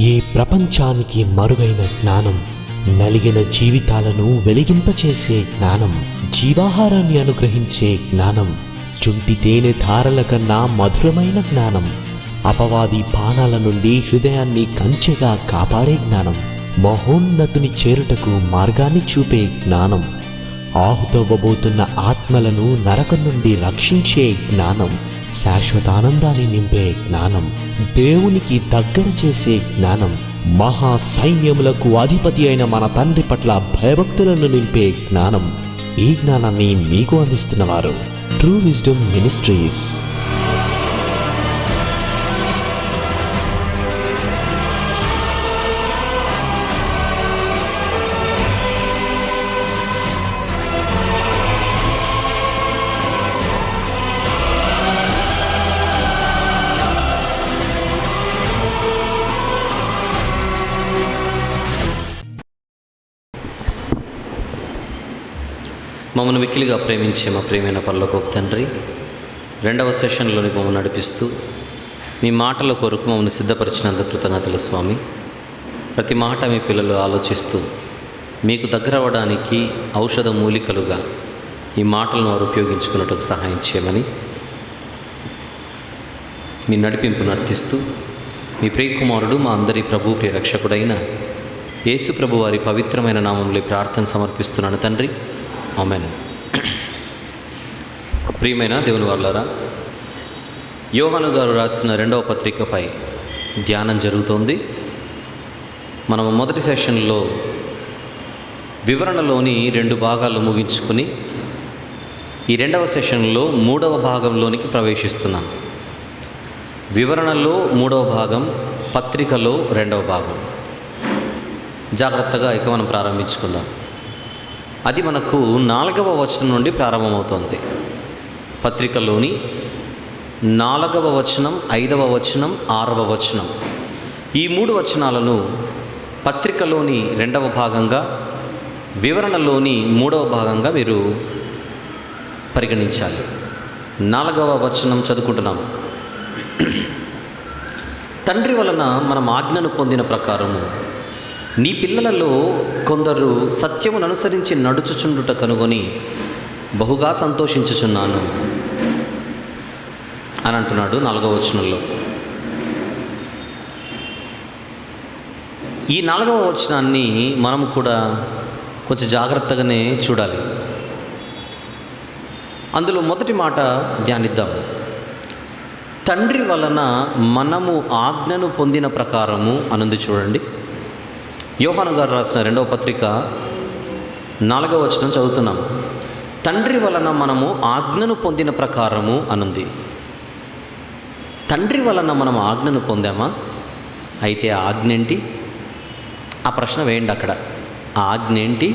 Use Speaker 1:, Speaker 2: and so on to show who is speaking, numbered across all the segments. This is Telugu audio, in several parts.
Speaker 1: ఈ ప్రపంచానికి మరుగైన జ్ఞానం, నలిగిన జీవితాలను వెలిగింపచేసే జ్ఞానం, జీవాహారాన్ని అనుగ్రహించే జ్ఞానం, చుంటి తేనె ధారల కన్నా మధురమైన జ్ఞానం, అపవాది బాణాల నుండి హృదయాన్ని కంచెగా కాపాడే జ్ఞానం, మహోన్నతుని చేరుటకు మార్గాన్ని చూపే జ్ఞానం, ఆహుతవ్వబోతున్న ఆత్మలను నరకం నుండి రక్షించే జ్ఞానం, శాశ్వతానందాన్ని నింపే జ్ఞానం, దేవునికి దగ్గర చేసే జ్ఞానం, మహా సైన్యములకు అధిపతి అయిన మన తండ్రి పట్ల భయభక్తులను నింపే జ్ఞానం. ఈ జ్ఞానాన్ని మీకు అందిస్తున్నవారు ట్రూ విజ్డమ్ మినిస్ట్రీస్.
Speaker 2: మమ్మల్ని మిక్కిలిగా ప్రేమించే మా ప్రియమైన పరలోకపు తండ్రి, రెండవ సెషన్లోని మమ్మల్ని నడిపిస్తూ మీ మాటల కొరకు మమ్మల్ని సిద్ధపరిచినందుకు కృతజ్ఞతలు స్వామి. ప్రతి మాట మీ పిల్లలు ఆలోచిస్తూ మీకు దగ్గర అవ్వడానికి ఔషధ మూలికలుగా ఈ మాటలను వారు ఉపయోగించుకున్నట్టుకు సహాయం చేయమని మీ నడిపింపు నర్తిస్తూ మీ ప్రియకుమారుడు మా అందరి ప్రభు ప్రియరక్షకుడైన యేసు ప్రభు వారి పవిత్రమైన నామంలో ప్రార్థన సమర్పిస్తున్నాను తండ్రి. ఆమెన్. ప్రియమైన దేవుని వారలారా, యోహాను గారు రాసిన రెండవ పత్రికపై ధ్యానం జరుగుతోంది. మనము మొదటి సెషన్లో వివరణలోని 2 భాగాలు ముగించుకొని ఈ రెండవ సెషన్లో 3వ భాగంలోనికి ప్రవేశిస్తున్నాం. వివరణలో 3వ భాగం, పత్రికలో 2వ భాగం. జాగ్రత్తగా ఇక మనం ప్రారంభించుకుందాం. అది మనకు 4వ వచనం నుండి ప్రారంభమవుతోంది. పత్రికలోని 4వ వచనం, 5వ వచనం, 6వ వచనం, ఈ 3 వచనాలను పత్రికలోని 2వ భాగంగా, వివరణలోని 3వ భాగంగా మీరు పరిగణించాలి. 4వ వచనం చదువుకుంటున్నాం. తండ్రి వలన మనం ఆజ్ఞను పొందిన ప్రకారము నీ పిల్లలలో కొందరు సత్యమును అనుసరించి నడుచుచుండుట కనుగొని బహుగా సంతోషించుచున్నాను అని అంటున్నాడు 4వ వచనంలో. ఈ 4వ వచనాన్ని మనం కూడా కొంచెం జాగ్రత్తగానే చూడాలి. అందులో మొదటి మాట ధ్యానిద్దాం. తండ్రి వలన మనము ఆజ్ఞను పొందిన ప్రకారము అనుంది చూడండి. యోహాను గారు రాసిన 2వ పత్రిక 4వ వచనం చదువుతున్నాం. తండ్రి వలన మనము ఆజ్ఞను పొందిన ప్రకారము అనుంది. తండ్రి వలన మనం ఆజ్ఞను పొందామా? అయితే ఆ ఆజ్ఞ ఏంటి? ఆ ప్రశ్న వేయండి అక్కడ. ఆ ఆజ్ఞ ఏంటి?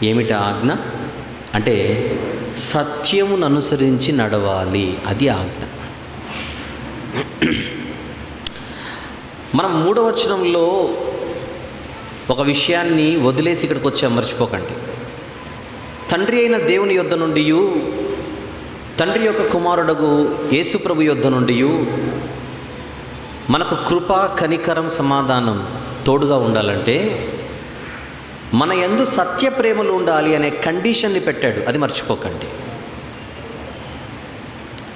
Speaker 2: ఏమిటి ఆజ్ఞ అంటే సత్యమును అనుసరించి నడవాలి. అది ఆజ్ఞ. మనం 3వ వచనంలో ఒక విషయాన్ని వదిలేసి ఇక్కడికి వచ్చాం, మర్చిపోకండి. తండ్రి అయిన దేవుని యొద్ద నుండి, తండ్రి యొక్క కుమారుడగు యేసుప్రభు యొద్ద నుండి మనకు కృప, కనికరం, సమాధానం తోడుగా ఉండాలంటే మన యందు సత్య ప్రేమలు ఉండాలి అనే కండిషన్ని పెట్టాడు. అది మర్చిపోకండి.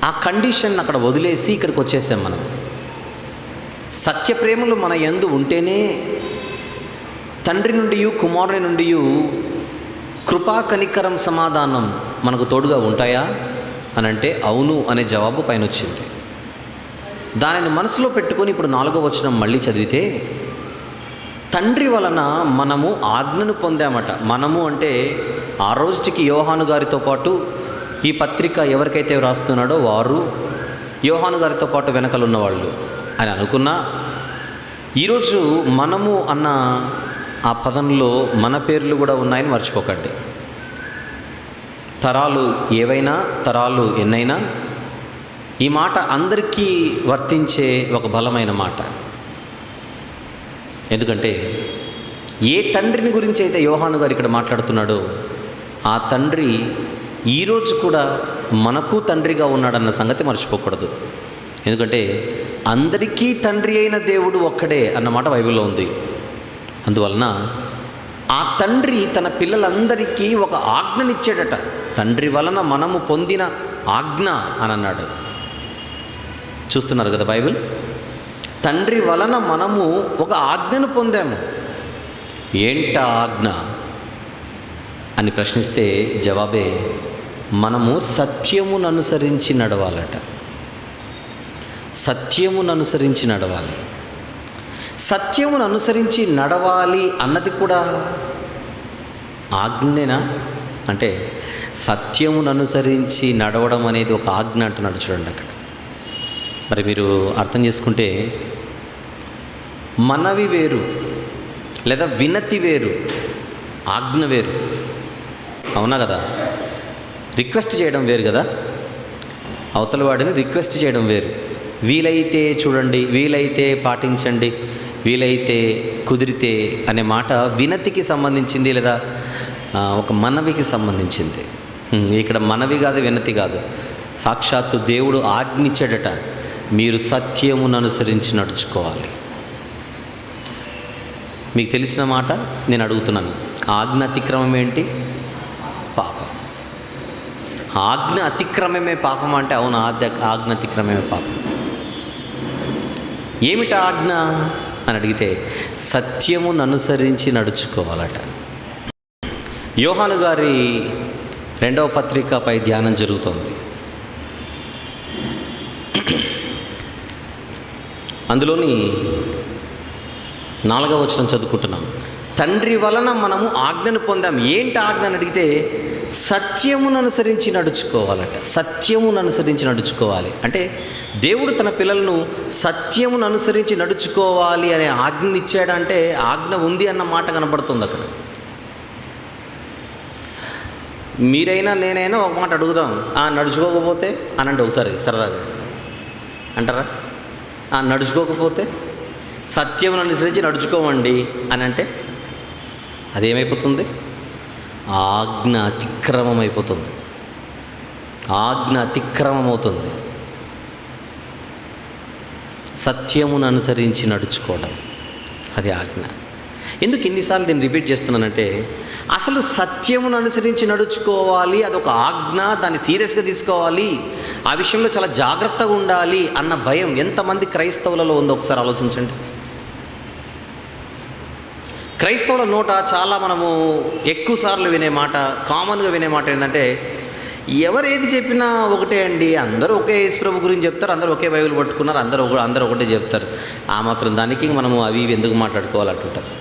Speaker 2: ఆ కండిషన్ అక్కడ వదిలేసి ఇక్కడికి వచ్చేసాం మనం. సత్య ప్రేమలు మన యందు ఉంటేనే తండ్రి నుండి, కుమారుని నుండి కృపా, కనికరం, సమాధానం మనకు తోడుగా ఉంటాయా అని అంటే అవును అనే జవాబు పైన వచ్చింది. దానిని మనసులో పెట్టుకొని ఇప్పుడు 4వ వచనం మళ్ళీ చదివితే తండ్రి వలన మనము ఆజ్ఞను పొందామట. మనము అంటే ఆ రోజుకి యోహాను గారితో పాటు ఈ పత్రిక ఎవరికైతే రాస్తున్నాడో వారు, యోహాను గారితో పాటు వెనకలున్న వాళ్ళు అని అనుకున్నా, ఈరోజు మనము అన్న ఆ పదంలో మన పేర్లు కూడా ఉన్నాయని మర్చిపోకండి. తరాలు ఏవైనా, తరాలు ఎన్నైనా, ఈ మాట అందరికీ వర్తించే ఒక బలమైన మాట. ఎందుకంటే ఏ తండ్రిని గురించి అయితే యోహాను గారు ఇక్కడ మాట్లాడుతున్నాడో ఆ తండ్రి ఈరోజు కూడా మనకు తండ్రిగా ఉన్నాడన్న సంగతి మర్చిపోకూడదు. ఎందుకంటే అందరికీ తండ్రి అయిన దేవుడు ఒక్కడే అన్నమాట బైబిల్లో ఉంది. అందువలన ఆ తండ్రి తన పిల్లలందరికీ ఒక ఆజ్ఞనిచ్చాడట. తండ్రి వలన మనము పొందిన ఆజ్ఞ అని అన్నాడు. చూస్తున్నారు కదా బైబిల్. తండ్రి వలన మనము ఒక ఆజ్ఞను పొందాము. ఏంటా ఆజ్ఞ అని ప్రశ్నిస్తే జవాబే, మనము సత్యమును అనుసరించి నడవాలట. సత్యమును అనుసరించి నడవాలి. సత్యమును అనుసరించి నడవాలి అన్నది కూడా ఆజ్ఞనేనా? అంటే సత్యమును అనుసరించి నడవడం అనేది ఒక ఆజ్ఞ అంటున్నాడు చూడండి అక్కడ. మరి మీరు అర్థం చేసుకుంటే మనవి వేరు లేదా వినతి వేరు, ఆజ్ఞ వేరు. అవునా కదా? రిక్వెస్ట్ చేయడం వేరు కదా. అవతల వాడిని రిక్వెస్ట్ చేయడం వేరు. వీలైతే చూడండి, వీలైతే పాటించండి, వీలైతే కుదిరితే అనే మాట వినతికి సంబంధించింది లేదా ఒక మనవికి సంబంధించింది. ఇక్కడ మనవి కాదు, వినతి కాదు. సాక్షాత్తు దేవుడు ఆజ్ఞించాడట, మీరు సత్యమును అనుసరించి నడుచుకోవాలి. మీకు తెలిసిన మాట నేను అడుగుతున్నాను, ఆజ్ఞ అతిక్రమం ఏంటి? పాపం. ఆజ్ఞ అతిక్రమమే పాపం అంటే అవును, ఆజ్ఞ అతిక్రమమే పాపం. ఏమిటి ఆజ్ఞ అని అడిగితే సత్యమును అనుసరించి నడుచుకోవాలట. యోహాను గారి 2వ పత్రికపై ధ్యానం జరుగుతోంది. అందులోని 4వ వచనం చదువుకుంటున్నాం. తండ్రి వలన మనము ఆజ్ఞను పొందాం. ఏంటి ఆజ్ఞ అని అడిగితే సత్యమును అనుసరించి నడుచుకోవాలట. సత్యమును అనుసరించి నడుచుకోవాలి అంటే దేవుడు తన పిల్లలను సత్యమును అనుసరించి నడుచుకోవాలి అనే ఆజ్ఞని ఇచ్చాడంటే ఆజ్ఞ ఉంది అన్న మాట కనబడుతుంది అక్కడ. మీరైనా నేనైనా ఒక మాట అడుగుదాం, నడుచుకోకపోతే అనండి ఒకసారి సరదాగా అంటారా? నడుచుకోకపోతే సత్యమును అనుసరించి నడుచుకోమండి అని అంటే అదేమైపోతుంది? ఆజ్ఞ అతిక్రమం అయిపోతుంది. ఆజ్ఞ అతిక్రమం అవుతుంది. సత్యమును అనుసరించి నడుచుకోవడం అది ఆజ్ఞ. ఎందుకు ఇన్నిసార్లు దీన్ని రిపీట్ చేస్తున్నానంటే అసలు సత్యమును అనుసరించి నడుచుకోవాలి, అదొక ఆజ్ఞ, దాన్ని సీరియస్గా తీసుకోవాలి, ఆ విషయంలో చాలా జాగ్రత్తగా ఉండాలి అన్న భయం ఎంతమంది క్రైస్తవులలో ఉందో ఒకసారి ఆలోచించండి. క్రైస్తవుల నోట చాలా మనము ఎక్కువసార్లు వినే మాట, కామన్గా వినే మాట ఏంటంటే ఎవరు ఏది చెప్పినా ఒకటే అండి, అందరూ ఒకే యేసుప్రభు గురించి చెప్తారు, అందరూ ఒకే బైబిల్ పట్టుకున్నారు, అందరూ ఒకటే చెప్తారు, ఆ మాత్రం దానికి మనము అవి ఇవి ఎందుకు మాట్లాడుకోవాలంటుంటారు.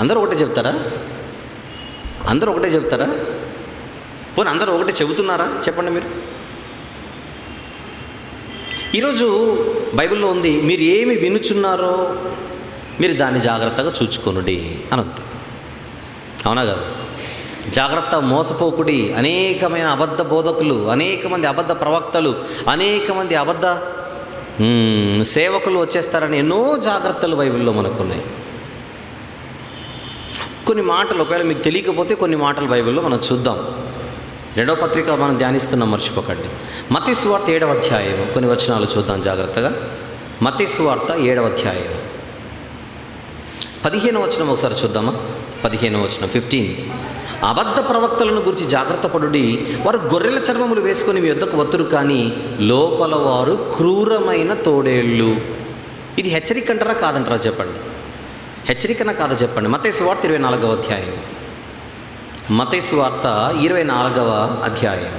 Speaker 2: అందరూ ఒకటే చెప్తారా? అందరూ ఒకటే చెప్తారా? పోనీ అందరూ ఒకటే చెబుతున్నారా? చెప్పండి మీరు. ఈరోజు బైబిల్లో ఉంది, మీరు ఏమి వినుచున్నారో మీరు దాన్ని జాగ్రత్తగా చూచుకొనుడి అని ఉంది. అవునా కదా? జాగ్రత్త, మోసపోకుడి. అనేకమైన అబద్ధ బోధకులు, అనేక మంది అబద్ధ ప్రవక్తలు, అనేక మంది అబద్ధ సేవకులు వచ్చేస్తారని ఎన్నో జాగ్రత్తలు బైబిల్లో మనకున్నాయి. కొన్ని మాటలు ఒకవేళ మీకు తెలియకపోతే కొన్ని మాటలు బైబిల్లో మనం చూద్దాం. 2వ పత్రిక మనం ధ్యానిస్తున్నాం, మర్చిపోకండి. మత్తయి సువార్త 7వ అధ్యాయం కొన్ని వచనాలు చూద్దాం జాగ్రత్తగా. మత్తయి సువార్త 7వ అధ్యాయం 15వ వచనం ఒకసారి చూద్దామా? 15వ వచనం 15. అబద్ధ ప్రవక్తలను గురించి జాగ్రత్త పడుడి, వారు గొర్రెల చర్మములు వేసుకొని మీ వద్దకు వత్తురు, కానీ లోపల వారు క్రూరమైన తోడేళ్ళు. ఇది హెచ్చరిక అంటారా కాదంటారా చెప్పండి? హెచ్చరికనా కాదా చెప్పండి? మత్తయి సువార్త 24వ అధ్యాయం. మత్తయి సువార్త 24వ అధ్యాయం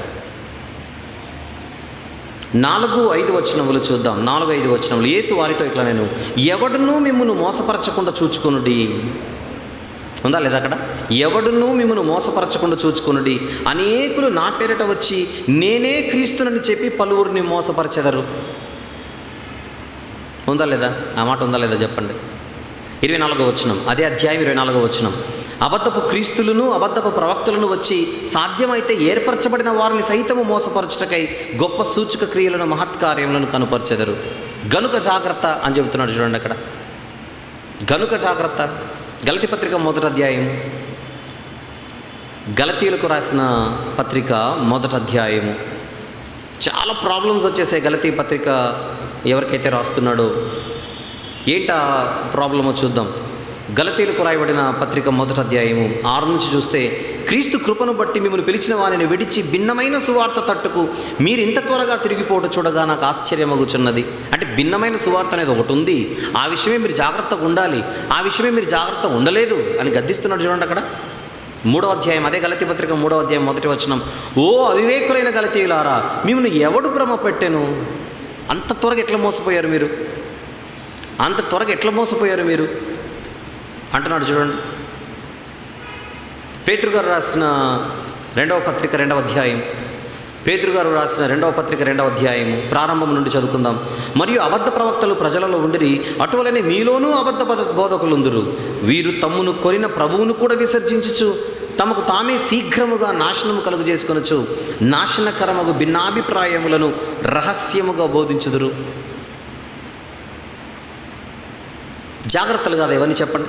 Speaker 2: 4-5 వచనములు చూద్దాం. 4-5 వచనములు. యేసు వారితో ఇట్లా, నేను ఎవడునూ మిమ్మును మోసపరచకుండా చూచుకొనుడి. ఉందా లేదా అక్కడ? ఎవడునూ మిమ్మును మోసపరచకుండా చూచుకొనుడి. అనేకులు నా పేరిట వచ్చి నేనే క్రీస్తునని చెప్పి పలువురిని మోసపరచెదరు. ఉందా లేదా? ఆ మాట ఉందా లేదా చెప్పండి? 24వ వచనం, అదే అధ్యాయం 24వ వచనం. అబద్ధపు క్రీస్తులను అబద్ధపు ప్రవక్తలను వచ్చి సాధ్యమైతే ఏర్పరచబడిన వారిని సైతము మోసపరచుటకై గొప్ప సూచక క్రియలను మహత్కార్యములను కనుపరచెదరు. గనుక జాగ్రత్త అని చెబుతున్నాడు చూడండి అక్కడ. గనుక జాగ్రత్త. గలతీ పత్రిక 1వ అధ్యాయం, గలతీయులకు రాసిన పత్రిక 1వ అధ్యాయము. చాలా ప్రాబ్లమ్స్ వచ్చేసాయి గలతీ పత్రిక ఎవరికైతే రాస్తున్నాడో ఏంటా ప్రాబ్లమో చూద్దాం. గలతీయులకు రాయబడిన పత్రిక 1వ అధ్యాయము 6 నుంచి చూస్తే, క్రీస్తు కృపను బట్టి మిమ్మల్ని పిలిచిన వారిని విడిచి భిన్నమైన సువార్త తట్టుకు మీరు ఇంత త్వరగా తిరిగిపోవడం చూడగా నాకు ఆశ్చర్యమగుచున్నది. అంటే భిన్నమైన సువార్త అనేది ఒకటి ఉంది, ఆ విషయమే మీరు జాగ్రత్తగా ఉండాలి, ఆ విషయమే మీరు జాగ్రత్తగా ఉండలేదు అని గద్దిస్తున్నాడు. చూడండి అక్కడ 3వ అధ్యాయం, అదే గలతీ పత్రిక 3వ అధ్యాయం 1వ వచనం. ఓ అవివేకులైన గలతీయులారా, మిమ్మల్ని ఎవడు భ్రమ పెట్టాను? అంత త్వరగా ఎట్లా మోసపోయారు మీరు, అంత త్వరగా ఎట్లా మోసపోయారు మీరు అంటున్నాడు. చూడండి, పేతురు గారు రాసిన 2వ పత్రిక 2వ అధ్యాయం, పేతురు గారు రాసిన 2వ పత్రిక 2వ అధ్యాయం ప్రారంభం నుండి చదువుకుందాం. మరియు అబద్ధ ప్రవక్తలు ప్రజలలో ఉండిరి, అటువలనే మీలోనూ అబద్ధ బోధకులు ఉందురు. వీరు తమ్మును కొనిన ప్రభువును కూడా విసర్జించుచు తమకు తామే శీఘ్రముగా నాశనము కలుగు చేసుకొనొచ్చు నాశనకరమగు భిన్నాభిప్రాయములను రహస్యముగా బోధించుదురు. జాగ్రత్తలు కాదు ఇవన్నీ చెప్పండి,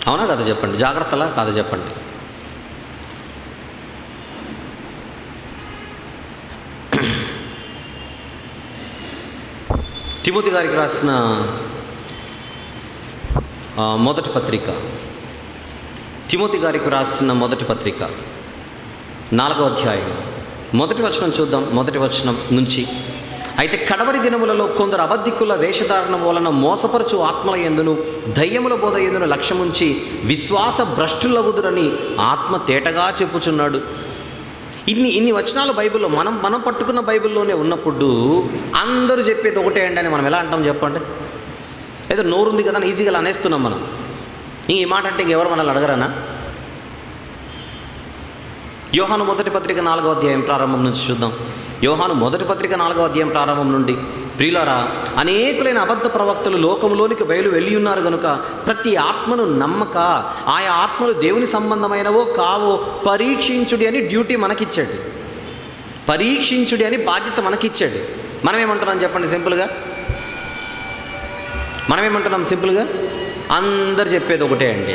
Speaker 2: అవునా కదా చెప్పండి, జాగ్రత్తలా కాదు చెప్పండి. తిమోతి గారికి రాసిన మొదటి పత్రిక, తిమోతి గారికి రాసిన మొదటి పత్రిక 4వ అధ్యాయం 1వ వచనం చూద్దాం. 1వ వచనం నుంచి, అయితే కడవరి దినములలో కొందరు అబద్ధికుల వేషధారణ వలన మోసపరచు ఆత్మల యందును దయ్యముల బోధ యందును లక్ష్యముంచి విశ్వాస భ్రష్టులగుదురని ఆత్మ తేటగా చెప్పుచున్నాడు. ఇన్ని వచనాలు బైబిల్లో మనం పట్టుకున్న బైబిల్లోనే ఉన్నప్పుడు అందరూ చెప్పేది ఒకటే అండి అని మనం ఎలా అంటాం చెప్పండి? ఏదో నోరుంది కదా ఈజీగా అనేస్తున్నాం మనం. ఈ మాట అంటే ఇంకెవరు మనల్ని అడగరనా? యోహాను మొదటి పత్రిక 4వ అధ్యాయం ప్రారంభం నుంచి చూద్దాం. యోహాను మొదటి పత్రిక 4వ అధ్యాయం ప్రారంభం నుండి, ప్రియులారా, అనేకులైన అబద్ధ ప్రవక్తలు లోకంలోనికి బయలు వెళ్ళి ఉన్నారు కనుక ప్రతి ఆత్మను నమ్మక ఆయా ఆత్మలు దేవుని సంబంధమైనవో కావో పరీక్షించుడి అని డ్యూటీ మనకిచ్చాడు, పరీక్షించుడి అని బాధ్యత మనకిచ్చాడు. మనమేమంటున్నాం చెప్పండి సింపుల్గా? మనమేమంటున్నాం సింపుల్గా? అందరు చెప్పేది ఒకటే అండి.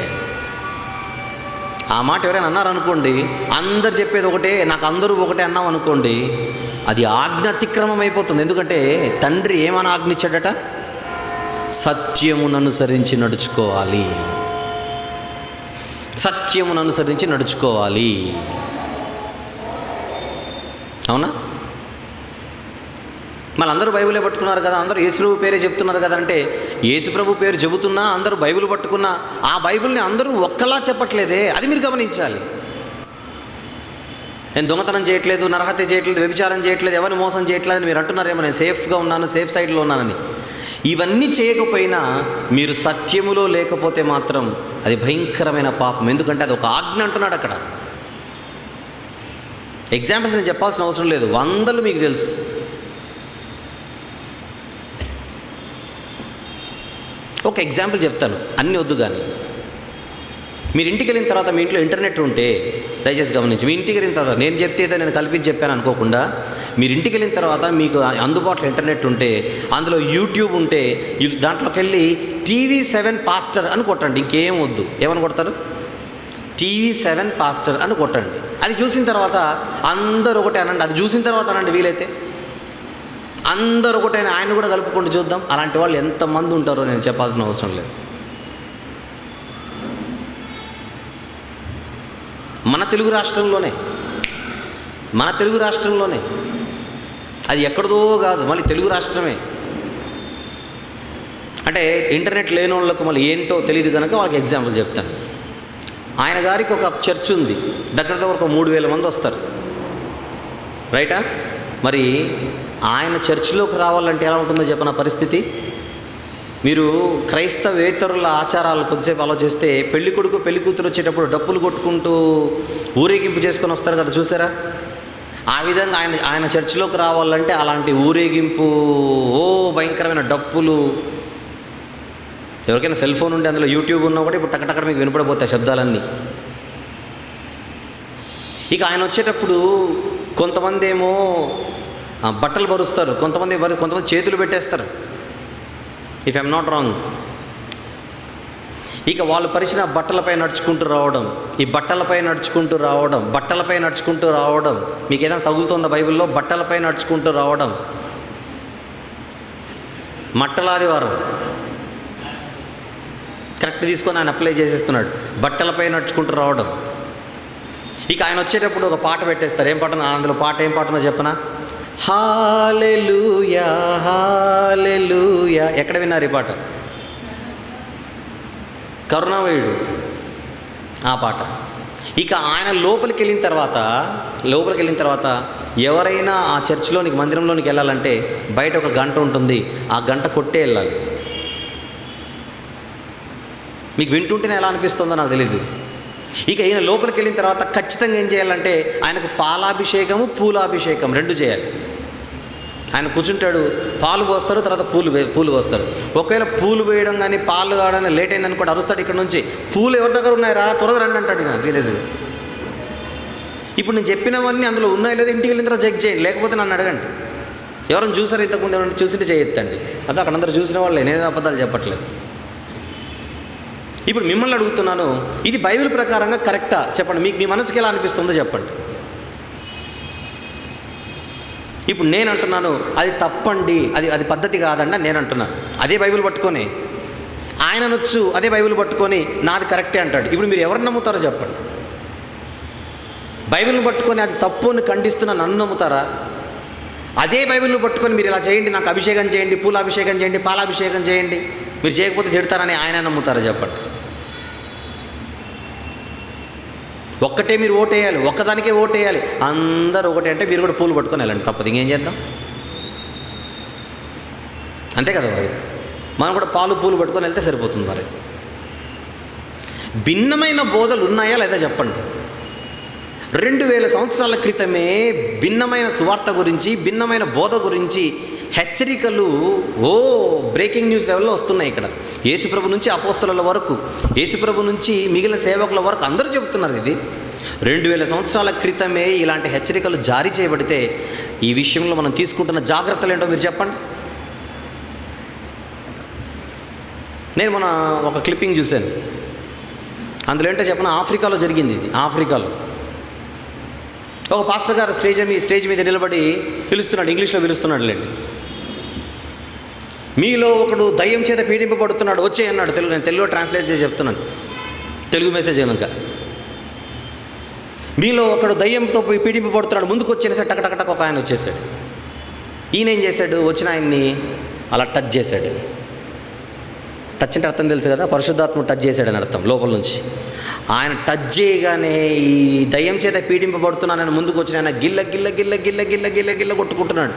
Speaker 2: ఆ మాట ఎవరైనా అన్నారనుకోండి, అందరు చెప్పేది ఒకటే, నాకు అందరూ ఒకటే అన్నాం అనుకోండి, అది ఆజ్ఞ అతిక్రమం అయిపోతుంది. ఎందుకంటే తండ్రి ఏమని ఆజ్ఞ ఇచ్చాడట? సత్యమును అనుసరించి నడుచుకోవాలి, సత్యమును అనుసరించి నడుచుకోవాలి. అవునా? మళ్ళీ అందరూ బైబిలే పట్టుకున్నారు కదా, అందరూ యేసుప్రభు పేరే చెప్తున్నారు కదా. అంటే యేసుప్రభు పేరు చెబుతున్నా అందరూ బైబిల్ పట్టుకున్నా ఆ బైబిల్ని అందరూ ఒక్కలా చెప్పట్లేదే, అది మీరు గమనించాలి. నేను దొంగతనం చేయట్లేదు, నరహత్య చేయట్లేదు, వ్యభిచారం చేయట్లేదు, ఎవరిని మోసం చేయట్లేదు అని మీరు అంటున్నారేమో, నేను సేఫ్గా ఉన్నాను, సేఫ్ సైడ్లో ఉన్నానని. ఇవన్నీ చేయకపోయినా మీరు సత్యములో లేకపోతే మాత్రం అది భయంకరమైన పాపం. ఎందుకంటే అది ఒక ఆజ్ఞ అంటున్నాడు అక్కడ. ఎగ్జాంపుల్స్ నేను చెప్పాల్సిన అవసరం లేదు, వందలు మీకు తెలుసు. ఒక ఎగ్జాంపుల్ చెప్తాను, అన్నీ వద్దు కానీ. మీరు ఇంటికి వెళ్ళిన తర్వాత మీ ఇంట్లో ఇంటర్నెట్ ఉంటే దయచేసి గమనించి, మీ ఇంటికి వెళ్ళిన తర్వాత నేను చెప్తే నేను కల్పించి చెప్పాను అనుకోకుండా, మీరు ఇంటికి వెళ్ళిన తర్వాత మీకు అందుబాటులో ఇంటర్నెట్ ఉంటే అందులో యూట్యూబ్ ఉంటే దాంట్లోకి వెళ్ళి TV7 పాస్టర్ అని కొట్టండి, ఇంకేం వద్దు. ఏమని కొడతారు? TV7 పాస్టర్ అని కొట్టండి. అది చూసిన తర్వాత అందరూ ఒకటే అనండి, అది చూసిన తర్వాత అనండి వీలైతే. అందరూ ఒకటే, ఆయన కూడా కలుపుకుంటూ చూద్దాం. అలాంటి వాళ్ళు ఎంతమంది ఉంటారో నేను చెప్పాల్సిన అవసరం లేదు. మన తెలుగు రాష్ట్రంలోనే, అది ఎక్కడదో కాదు, మళ్ళీ తెలుగు రాష్ట్రమే. అంటే ఇంటర్నెట్ లేని వాళ్ళకు మళ్ళీ ఏంటో తెలియదు కనుక వాళ్ళకి ఎగ్జాంపుల్ చెప్తాను. ఆయన గారికి ఒక చర్చ్ ఉంది, దగ్గర ఒక 3000 మంది వస్తారు, రైటా? మరి ఆయన చర్చిలోకి రావాలంటే ఎలా ఉంటుందో చెప్పిన పరిస్థితి. మీరు క్రైస్తవేతరుల ఆచారాలు కొద్దిసేపు ఆలోచిస్తే, పెళ్లి కొడుకు పెళ్లి కూతురు వచ్చేటప్పుడు డప్పులు కొట్టుకుంటూ ఊరేగింపు చేసుకొని వస్తారు కదా, చూసారా? ఆ విధంగా ఆయన చర్చిలోకి రావాలంటే అలాంటి ఊరేగింపు, భయంకరమైన డప్పులు. ఎవరికైనా సెల్ ఫోన్ ఉంటే అందులో యూట్యూబ్ ఉన్నా కూడా ఇప్పుడు టక్కటక్కడ మీకు వినపడిపోతాయి శబ్దాలన్నీ. ఇక ఆయన వచ్చేటప్పుడు కొంతమంది ఏమో బట్టలు పరుస్తారు, కొంతమంది చేతులు పెట్టేస్తారు, ఇఫ్ ఐఎమ్ నాట్ రాంగ్. ఇక వాళ్ళు పరిచిన బట్టలపై నడుచుకుంటూ రావడం, మీకు ఏదైనా తగులుతుందా బైబిల్లో? బట్టలపై నడుచుకుంటూ రావడం. మట్టలాదివారం కరెక్ట్ తీసుకొని ఆయన అప్లై చేసేస్తున్నాడు. బట్టలపై నడుచుకుంటూ రావడం. ఇక ఆయన వచ్చేటప్పుడు ఒక పాట పెట్టేస్తారు. ఏం పాట? అందులో పాట ఏం పాటనో చెప్పనా? హల్లెలూయా హల్లెలూయా. ఎక్కడ విన్నారు ఈ పాట? కరుణామయుడు ఆ పాట. ఇక ఆయన లోపలికి వెళ్ళిన తర్వాత ఎవరైనా ఆ చర్చిలోనికి, మందిరంలోనికి వెళ్ళాలంటే బయట ఒక గంట ఉంటుంది. ఆ గంట కొట్టే వెళ్ళాలి. మీకు వింటుంటేనే ఎలా అనిపిస్తుందో నాకు తెలీదు. ఇక ఈయన లోపలికి వెళ్ళిన తర్వాత ఖచ్చితంగా ఏం చేయాలంటే ఆయనకు పాలాభిషేకము, పూలాభిషేకం 2 చేయాలి. ఆయన కూర్చుంటాడు, పాలు పోస్తారు, తర్వాత పూలు పోస్తారు. ఒకవేళ పూలు వేయడం కానీ పాలు కావడానికి లేట్ అయిందని కూడా అరుస్తాడు ఇక్కడ నుంచి. పూలు ఎవరి దగ్గర ఉన్నాయరా, త్వరగా రండి అంటాడు ఈయన సీరియస్గా. ఇప్పుడు నేను చెప్పినవన్నీ అందులో ఉన్నాయో లేదో ఇంటికి వెళ్ళిన తర్వాత చెక్ చేయండి, లేకపోతే నన్ను అడగండి. ఎవరైనా చూసారు ఇంతకుముందు? ఎవరైనా చూసింటే చేయొద్దండి. అదే అక్కడ అందరూ చూసిన వాళ్ళే, నేనే అబద్ధాలు చెప్పట్లేదు. ఇప్పుడు మిమ్మల్ని అడుగుతున్నాను, ఇది బైబిల్ ప్రకారంగా కరెక్టా చెప్పండి. మీకు మీ మనసుకి ఎలా అనిపిస్తుందో చెప్పండి. ఇప్పుడు నేను అంటున్నాను అది తప్పండి, అది పద్ధతి కాదండి నేను అంటున్నాను. అదే బైబిల్ పట్టుకొని ఆయన అనొచ్చు, అదే బైబిల్ పట్టుకొని నాది కరెక్టే అంటాడు. ఇప్పుడు మీరు ఎవరిని నమ్ముతారో చెప్పండి. బైబిల్ని పట్టుకొని అది తప్పు అని ఖండిస్తున్న నన్ను నమ్ముతారా? అదే బైబిల్ని పట్టుకొని మీరు ఇలా చేయండి, నాకు అభిషేకం చేయండి, పూలాభిషేకం చేయండి, పాలాభిషేకం చేయండి, మీరు చేయకపోతే తిడతారని ఆయన నమ్ముతారా చెప్పండి. ఒక్కటే మీరు ఓటేయాలి, ఒక్కదానికే ఓటేయాలి. అందరూ ఒకటే అంటే మీరు కూడా పూలు పట్టుకొని వెళ్ళండి, తప్పదు. ఇంకేం చేద్దాం? అంతే కదా మరి. మనం కూడా పూలు పట్టుకొని వెళ్తే సరిపోతుంది. మరి భిన్నమైన బోధలు ఉన్నాయా లేదా చెప్పండి. 2000 సంవత్సరాల క్రితమే భిన్నమైన సువార్త గురించి, భిన్నమైన బోధ గురించి హెచ్చరికలు బ్రేకింగ్ న్యూస్ లెవెల్లో వస్తున్నాయి. ఇక్కడ యేసుప్రభు నుంచి అపోస్తలుల వరకు, యేసుప్రభు నుంచి మిగిలిన సేవకుల వరకు అందరూ చెబుతున్నారు. ఇది 2000 సంవత్సరాల క్రితమే ఇలాంటి హెచ్చరికలు జారీ చేయబడితే ఈ విషయంలో మనం తీసుకుంటున్న జాగ్రత్తలు ఏంటో మీరు చెప్పండి. నేను మొన్న ఒక క్లిప్పింగ్ చూశాను. అందులో ఏంటో చెప్పిన ఆఫ్రికాలో జరిగింది. ఇది ఆఫ్రికాలో ఒక పాస్టర్ గారు స్టేజ్ మీద నిలబడి పిలుస్తున్నాడు, ఇంగ్లీష్లో పిలుస్తున్నాడు లేండి. మీలో ఒకడు దయ్యం చేత పీడింపబడుతున్నాడు, వచ్చే అన్నాడు. నేను తెలుగులో ట్రాన్స్లేట్ చేసి చెప్తున్నాను, తెలుగు మెసేజ్ కనుక. మీలో ఒకడు దయ్యంతో పీడింపబడుతున్నాడు, ముందుకు వచ్చేసాడు. టకటకటక ఒక ఆయన వచ్చేసాడు. ఈయన ఏం చేశాడు? వచ్చిన ఆయన్ని అలా టచ్ చేశాడు. టచ్ అంటే అర్థం తెలుసు కదా, పరిశుద్ధాత్మ టచ్ చేశాడని అర్థం లోపల నుంచి. ఆయన టచ్ చేయగానే ఈ దయ్యం చేత పీడింపబడుతున్నానని ముందుకు వచ్చిన ఆయన గిల్ల గిల్ల గిల్ల గిల్ల గిల్ల గిల్ల గిల్ల కొట్టుకుంటున్నాడు.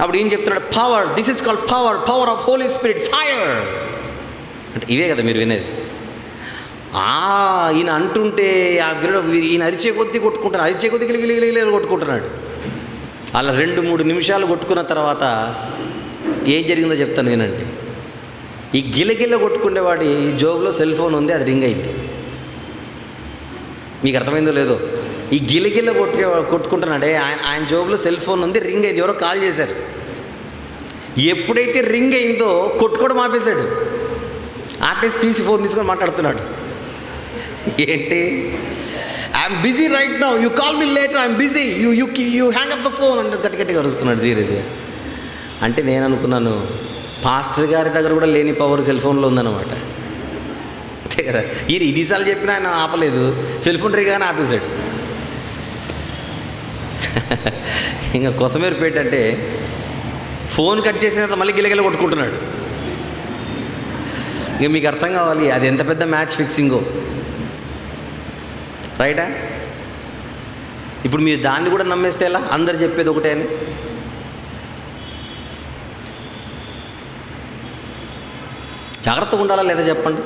Speaker 2: అప్పుడు ఏం చెప్తున్నాడు? Power, this is called power of Holy Spirit, fire అంటే ఇవే కదా మీరు వినేది. ఈయన అంటుంటే ఈయన అరిచే కొద్దీ కొట్టుకుంటున్నాడు, అరిచే కొద్దీ గిలిగిలి కొట్టుకుంటున్నాడు. అలా 2-3 నిమిషాలు కొట్టుకున్న తర్వాత ఏం జరిగిందో చెప్తాను వినండి. ఈ గిలగిల్ల కొట్టుకునేవాడి జోబులో సెల్ ఫోన్ ఉంది, అది రింగ్ అయింది. మీకు అర్థమైందో లేదో, ఈ గిలగిల్ల కొట్టుకుంటున్నాడే ఆయన జోబులో సెల్ ఫోన్ ఉంది, రింగ్ అయింది. ఎవరో కాల్ చేశారు. ఎప్పుడైతే రింగ్ అయిందో కొట్టుకోవడం ఆపేశాడు. ఆపేసి తీసి ఫోన్ తీసుకొని మాట్లాడుతున్నాడు. ఏంటి? I'm busy right now, you call me later, I'm busy, you hang up the phone అంటే గట్టిగా అరుస్తున్నాడు సీరియస్గా. అంటే నేను అనుకున్నాను, పాస్టర్ గారి దగ్గర కూడా లేని పవర్ సెల్ ఫోన్లో ఉందన్నమాట. అంతే కదా. ఇదిసార్లు చెప్పినా ఆయన ఆపలేదు, సెల్ ఫోన్ రింగ్ గానే ఆపేశాడు. ఇంకా కొసమేరుపేట అంటే ఫోన్ కట్ చేసిన తర్వాత మళ్ళీ గిలగిల కొట్టుకుంటున్నాడు. ఇంకా మీకు అర్థం కావాలి అది ఎంత పెద్ద మ్యాచ్ ఫిక్సింగో, రైటా? ఇప్పుడు మీరు దాన్ని కూడా నమ్మేస్తే ఎలా? అందరు చెప్పేది ఒకటే అని. జాగ్రత్తగా ఉండాలా లేదా చెప్పండి.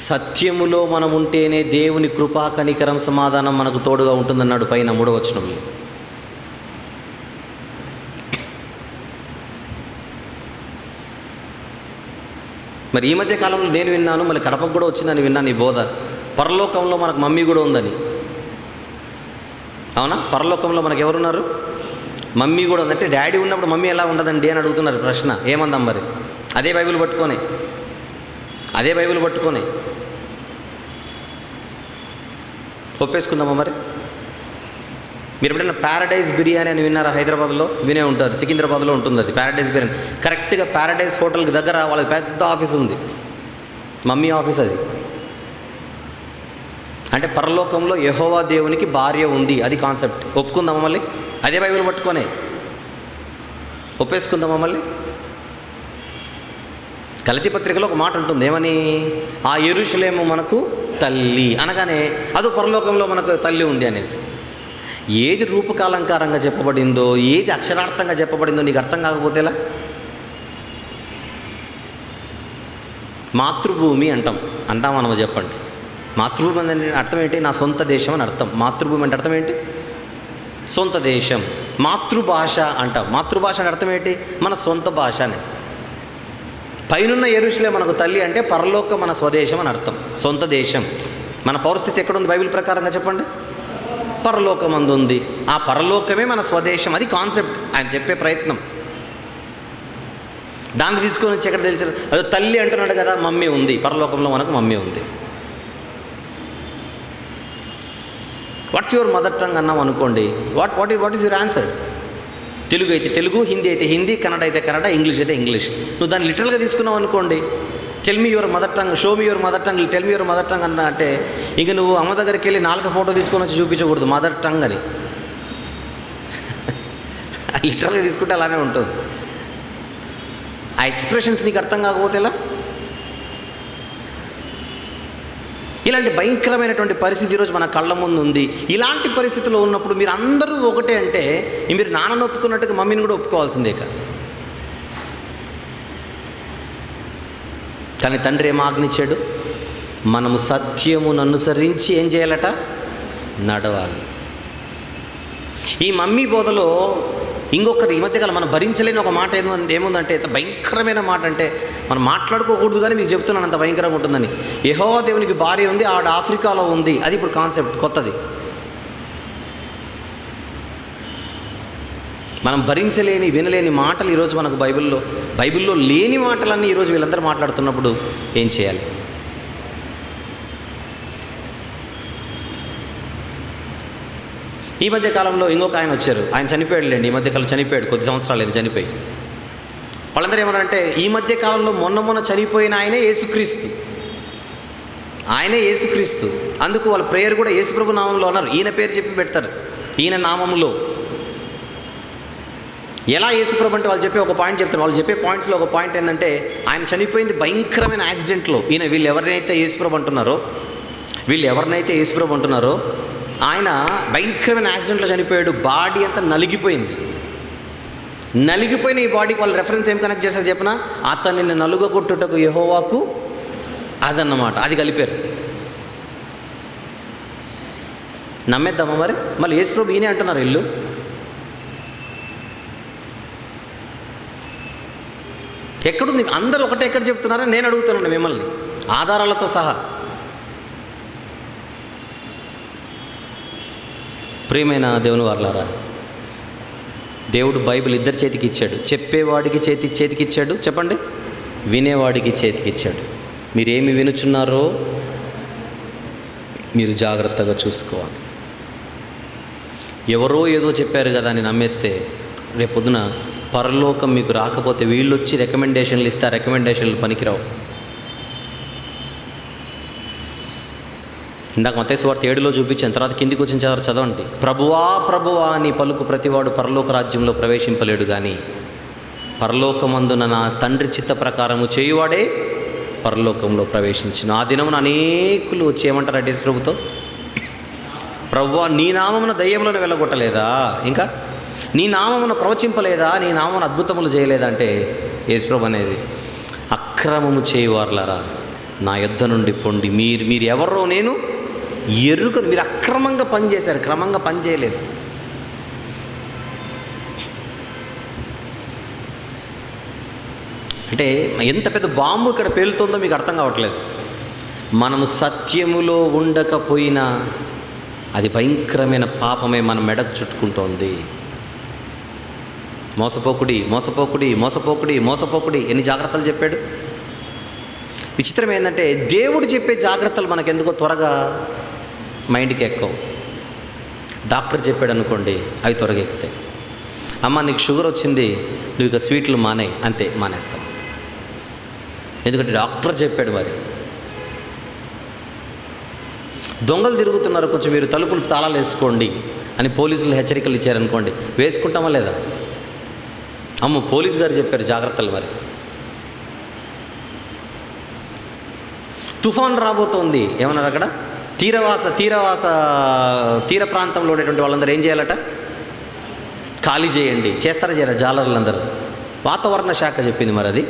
Speaker 2: సత్యములో మనం ఉంటేనే దేవుని కృపా కనికరం సమాధానం మనకు తోడుగా ఉంటుందన్నాడు పైన 3వ వచనంలో. మరి ఈ మధ్య కాలంలో నేను విన్నాను, మళ్ళీ కడపకు కూడా వచ్చిందని విన్నాను ఈ బోధ. పరలోకంలో మనకు మమ్మీ కూడా ఉందని. అవునా? పరలోకంలో మనకు ఎవరున్నారు? మమ్మీ కూడా ఉందంటే డాడీ ఉన్నప్పుడు మమ్మీ ఎలా ఉండదండి అని అడుగుతున్నారు ప్రశ్న. ఏమందాం మరి? అదే బైబిల్ పట్టుకొని ఒప్పేసుకుందామా మరి? మీరు ఎప్పుడైనా ప్యారడైజ్ బిర్యానీ అని విన్నారా? హైదరాబాద్లో వినే ఉంటారు, సికింద్రాబాద్లో ఉంటుంది అది ప్యారడైజ్ బిర్యానీ. కరెక్ట్గా ప్యారడైజ్ హోటల్కి దగ్గర వాళ్ళకి పెద్ద ఆఫీస్ ఉంది, మమ్మీ ఆఫీస్ అది. అంటే పరలోకంలో యెహోవా దేవునికి భార్య ఉంది, అది కాన్సెప్ట్. ఒప్పుకుందామా మళ్ళీ? అదే బైబిల్ పట్టుకొని ఒప్పేసుకుందామా మళ్ళీ? గలతీ పత్రికలో ఒక మాట ఉంటుంది, ఏమని? ఆ యెరూషలేము మనకు తల్లి అనగానే అదో పరలోకంలో మనకు తల్లి ఉంది అనేసి. ఏది రూపకాలంకారంగా చెప్పబడిందో, ఏది అక్షరార్థంగా చెప్పబడిందో నీకు అర్థం కాకపోతే ఎలా? మాతృభూమి అంటాం మనం, చెప్పండి. మాతృభూమి అంటే అర్థం ఏంటి? నా సొంత దేశం అని అర్థం. మాతృభూమి అంటే అర్థం ఏంటి? సొంత దేశం. మాతృభాష అంటాం. మాతృభాష అంటే అర్థం ఏంటి? మన సొంత భాష అని. పైనున్న యెరూషలేము మనకు తల్లి అంటే పరలోక మన స్వదేశం అని అర్థం, సొంత దేశం. మన పౌరస్థితి ఎక్కడుంది బైబిల్ ప్రకారంగా చెప్పండి? పరలోకమందు ఉంది. ఆ పరలోకమే మన స్వదేశం, అది కాన్సెప్ట్ ఆయన చెప్పే ప్రయత్నం. దాన్ని తీసుకొని వచ్చి ఎక్కడ తెలిసిన అదో తల్లి అంటున్నాడు కదా, మమ్మీ ఉంది పరలోకంలో, మనకు మమ్మీ ఉంది. వాట్స్ యువర్ మదర్ టంగ్ అన్నాం అనుకోండి, what is your answer? Telugu అయితే తెలుగు, హిందీ అయితే హిందీ, కన్నడ అయితే కన్నడ, ఇంగ్లీష్ అయితే ఇంగ్లీష్. నువ్వు దాన్ని లిటరల్గా తీసుకున్నావు అనుకోండి, tell me your mother tongue, show me your mother tongue, tell me your mother tongue అన్న అంటే ఇంక నువ్వు అమ్మ దగ్గరికి వెళ్ళి 4 ఫోటో తీసుకొని వచ్చి చూపించకూడదు మదర్ టంగ్ అని. లిటరల్గా తీసుకుంటే అలానే ఉంటుంది. ఆ ఎక్స్ప్రెషన్స్ నీకు అర్థం కాకపోతే ఎలా? ఇలాంటి భయంకరమైనటువంటి పరిస్థితి ఈరోజు మన కళ్ళ ముందు ఉంది. ఇలాంటి పరిస్థితిలో ఉన్నప్పుడు మీరు అందరూ ఒకటే అంటే మీరు నాన్నను ఒప్పుకున్నట్టుగా మమ్మీని కూడా ఒప్పుకోవాల్సిందే కానీ తండ్రి ఏం ఆజ్ఞించాడు? మనము సత్యమును అనుసరించి ఏం చేయాలట? నడవాలి. ఈ మమ్మీ బోధలో ఇంకొకటి ఈ మధ్యకాలం మనం భరించలేని ఒక మాట ఏముందంటే, ఎంత భయంకరమైన మాట అంటే మనం మాట్లాడుకోకూడదు కానీ మీకు చెప్తున్నాను అంత భయంకరంగా ఉంటుందని. యెహోవా దేవునికి భార్య ఉంది, ఆవిడ ఆఫ్రికాలో ఉంది, అది ఇప్పుడు కాన్సెప్ట్ కొత్తది. మనం భరించలేని వినలేని మాటలు ఈరోజు మనకు బైబిల్లో లేని మాటలన్నీ ఈరోజు వీళ్ళందరూ మాట్లాడుతున్నప్పుడు ఏం చేయాలి? ఈ మధ్య కాలంలో ఇంకొక ఆయన వచ్చారు, ఆయన చనిపోయాడులేండి. ఈ మధ్యకాలం చనిపోయాడు, కొద్ది సంవత్సరాలు లేదు చనిపోయి. వాళ్ళందరూ ఏమన్నారంటే ఈ మధ్య కాలంలో మొన్న చనిపోయిన ఆయనే యేసుక్రీస్తు, ఆయనే యేసుక్రీస్తు. అందుకు వాళ్ళ ప్రేయర్ కూడా యేసుప్రభు నామంలో అన్నారు. ఈయన పేరు చెప్పి పెడతారు, ఈయన నామంలో. ఎలా యేసుప్రభు అంటే వాళ్ళు చెప్పే ఒక పాయింట్ చెప్తారు. వాళ్ళు చెప్పే పాయింట్స్లో ఒక పాయింట్ ఏంటంటే, ఆయన చనిపోయింది భయంకరమైన యాక్సిడెంట్లో. వీళ్ళు ఎవరినైతే యేసుప్రభు అంటున్నారో ఆయన భయంకరమైన యాక్సిడెంట్లో చనిపోయాడు. బాడీ అంతా నలిగిపోయిన ఈ బాడీకి వాళ్ళు రెఫరెన్స్ ఏం కనెక్ట్ చేశారు చెప్పిన? అతనిని నలుగగొట్టుటకు యెహోవాకు అదన్నమాట, అది కలిపారు. నమ్మేద్దామా మరి? మళ్ళీ యేసుప్రభు ఈయనే అంటున్నారు వీళ్ళు. ఎక్కడుంది? అందరూ ఒకటే ఎక్కడ చెప్తున్నారని నేను అడుగుతున్నాను మిమ్మల్ని ఆధారాలతో సహా. ప్రియమైన దేవుని వారలారా, దేవుడు బైబిల్ ఇద్దరి చేతికి ఇచ్చాడు. చెప్పేవాడికి చేతికి ఇచ్చాడు, చెప్పండి, వినేవాడికి చేతికి ఇచ్చాడు. మీరేమి వినుచున్నారో మీరు జాగ్రత్తగా చూసుకోవాలి. ఎవరో ఏదో చెప్పారు కదా అని నమ్మేస్తే రేపొద్దున పరలోకం మీకు రాకపోతే వీళ్ళు వచ్చి రికమెండేషన్లు ఇస్తే రికమెండేషన్లు పనికిరావు. ఇందాక మత్తయి సువార్త 7లో చూపించాను, తర్వాత కిందికి వచ్చిన చదవండి. ప్రభువా ప్రభువా అని పలుకు ప్రతివాడు పరలోక రాజ్యంలో ప్రవేశింపలేడు, కానీ పరలోకమందున నా తండ్రి చిత్త ప్రకారము చేయువాడే పరలోకంలో ప్రవేశించిన. ఆ దినమున అనేకులు వచ్చి ఏమంటారు అంటే ప్రభుతో, ప్రభువా నీ నామమున దయ్యములను వెళ్ళగొట్టలేదా, ఇంకా నీ నామమున ప్రవచింపలేదా, నీ నామమున అద్భుతములు చేయలేదా అంటే యేసుప్రభు అనేది, అక్రమము చేయువారులారా నా యొద్ద నుండి పొండి, మీరు ఎవరో నేను ఎరుకను. మీరు అక్రమంగా పనిచేశారు, క్రమంగా పని చేయలేదు. అంటే ఎంత పెద్ద బాంబు ఇక్కడ పేలుతుందో మీకు అర్థం కావట్లేదు. మనము సత్యములో ఉండకపోయినా అది భయంకరమైన పాపమే మన మెడకు చుట్టుకుంటోంది. మోసపోకుడి మోసపోకుడి మోసపోకుడి మోసపోకుడి ఎన్ని జాగ్రత్తలు చెప్పాడు. విచిత్రం ఏంటంటే దేవుడు చెప్పే జాగ్రత్తలు మనకెందుకో త్వరగా మైండ్కి ఎక్కవు. డాక్టర్ చెప్పాడు అనుకోండి, అవి త్వరగా ఎక్కుతాయి. అమ్మ నీకు షుగర్ వచ్చింది, నువ్వు ఇక స్వీట్లు మానే, అంతే మానేస్తాం. ఎందుకంటే డాక్టర్ చెప్పాడు. మరి దొంగలు తిరుగుతున్నారు, కొంచెం మీరు తలుపులు తాళాలు వేసుకోండి అని పోలీసులు హెచ్చరికలు ఇచ్చారనుకోండి, వేసుకుంటామా లేదా? అమ్మ పోలీసు గారు చెప్పారు జాగ్రత్తలు. మరి తుఫాన్ రాబోతోంది ఏమన్నారు అక్కడ? తీర ప్రాంతంలో ఉండేటువంటి వాళ్ళందరూ ఏం చేయాలట? ఖాళీ చేయండి. చేస్తారా చేయరా జాలర్లందరూ? వాతావరణ శాఖ చెప్పింది. మరి అది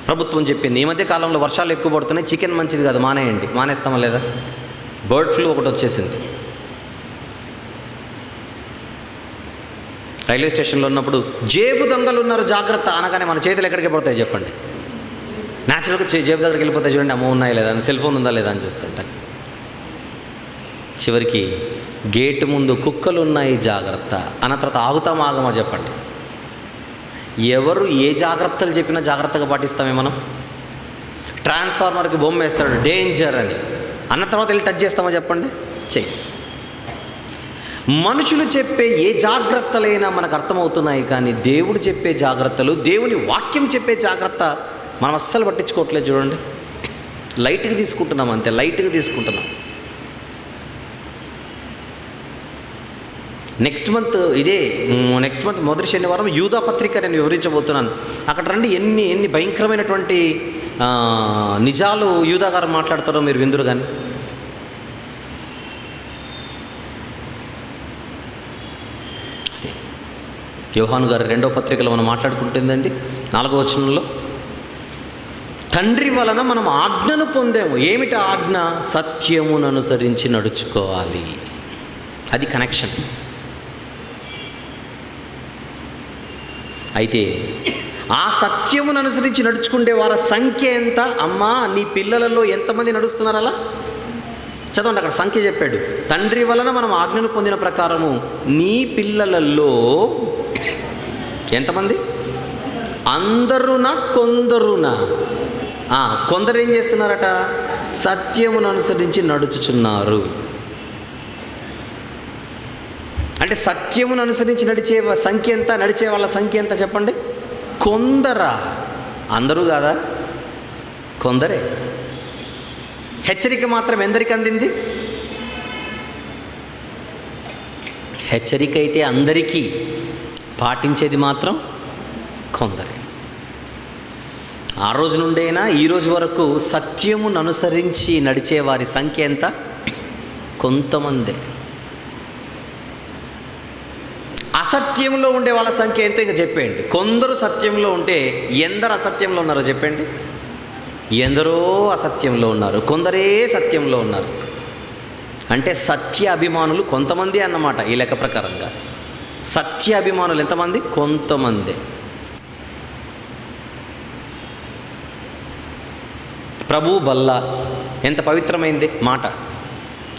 Speaker 2: ప్రభుత్వం చెప్పింది. ఈ మధ్య కాలంలో వర్షాలు ఎక్కువ పడుతున్నాయి, చికెన్ మంచిది కాదు, మానేయండి. మానేస్తామా లేదా? బర్డ్ ఫ్లూ ఒకటి వచ్చేసింది. రైల్వే స్టేషన్లో ఉన్నప్పుడు జేబు దొంగలు ఉన్నారు జాగ్రత్త అనగానే మన చేతులు ఎక్కడికి పడతాయి చెప్పండి? న్యాచురల్గా జేబు దగ్గరికి వెళ్ళిపోతాయి. చూడండి, అమ్మ ఉన్నాయా లేదా, సెల్ ఫోన్ ఉందా లేదా అని చూస్తుంటా. చివరికి గేటు ముందు కుక్కలు ఉన్నాయి జాగ్రత్త అన్న తర్వాత ఆగమా చెప్పండి? ఎవరు ఏ జాగ్రత్తలు చెప్పినా జాగ్రత్తగా పాటిస్తామే మనం? ట్రాన్స్ఫార్మర్కి బొమ్మ వేస్తాడు డేంజర్ అని, అన్న తర్వాత వెళ్ళి టచ్ చేస్తామా చెప్పండి? చెయ్యి. మనుషులు చెప్పే ఏ జాగ్రత్తలైనా మనకు అర్థమవుతున్నాయి, కానీ దేవుడు చెప్పే జాగ్రత్తలు, దేవుని వాక్యం చెప్పే జాగ్రత్త మనం అస్సలు పట్టించుకోవట్లేదు. చూడండి, లైట్గా తీసుకుంటున్నాం, అంతే లైట్గా తీసుకుంటున్నాం. నెక్స్ట్ మంత్ మొదటి శనివారం యూదా పత్రిక నేను వివరించబోతున్నాను. అక్కడ రండి, ఎన్ని భయంకరమైనటువంటి నిజాలు యూదా గారు మాట్లాడతారో మీరు విందురు. కానీ యోహాను గారు 2వ పత్రికలో మనం మాట్లాడుకుంటుందండి 4వ వచనంలో, తండ్రి వలన మనం ఆజ్ఞను పొందాము. ఏమిటి ఆజ్ఞ? సత్యమును అనుసరించి నడుచుకోవాలి. అది కనెక్షన్. అయితే ఆ సత్యమును అనుసరించి నడుచుకుంటే వారి సంఖ్య ఎంత? అమ్మా నీ పిల్లలలో ఎంతమంది నడుస్తున్నారు అలా? చదవండి, అక్కడ సంఖ్య చెప్పాడు. తండ్రి వలన మనం ఆజ్ఞను పొందిన ప్రకారము నీ పిల్లలలో ఎంతమంది? అందరునా కొందరునా? కొందరు ఏం చేస్తున్నారట? సత్యమును అనుసరించి నడుచుచున్నారు. అంటే సత్యమును అనుసరించి నడిచే సంఖ్య ఎంత? నడిచే వాళ్ళ సంఖ్య ఎంత చెప్పండి? కొందరా? అందరూ కాదా, కొందరే. హెచ్చరిక మాత్రం ఎందరికి అందింది? హెచ్చరిక అయితే అందరికీ, పాటించేది మాత్రం కొందరే. ఆ రోజు నుండైనా ఈ రోజు వరకు సత్యమును అనుసరించి నడిచే వారి సంఖ్య ఎంత? కొంతమందే. అసత్యంలో ఉండే వాళ్ళ సంఖ్య ఎంతో ఇంకా చెప్పేయండి. కొందరు సత్యంలో ఉంటే ఎందరు అసత్యంలో ఉన్నారో చెప్పండి? ఎందరో అసత్యంలో ఉన్నారు, కొందరే సత్యంలో ఉన్నారు. అంటే సత్య అభిమానులు కొంతమంది అన్నమాట. ఈ లెక్క ప్రకారంగా సత్య అభిమానులు ఎంతమంది? కొంతమంది. ప్రభు బల్ల ఎంత పవిత్రమైంది మాట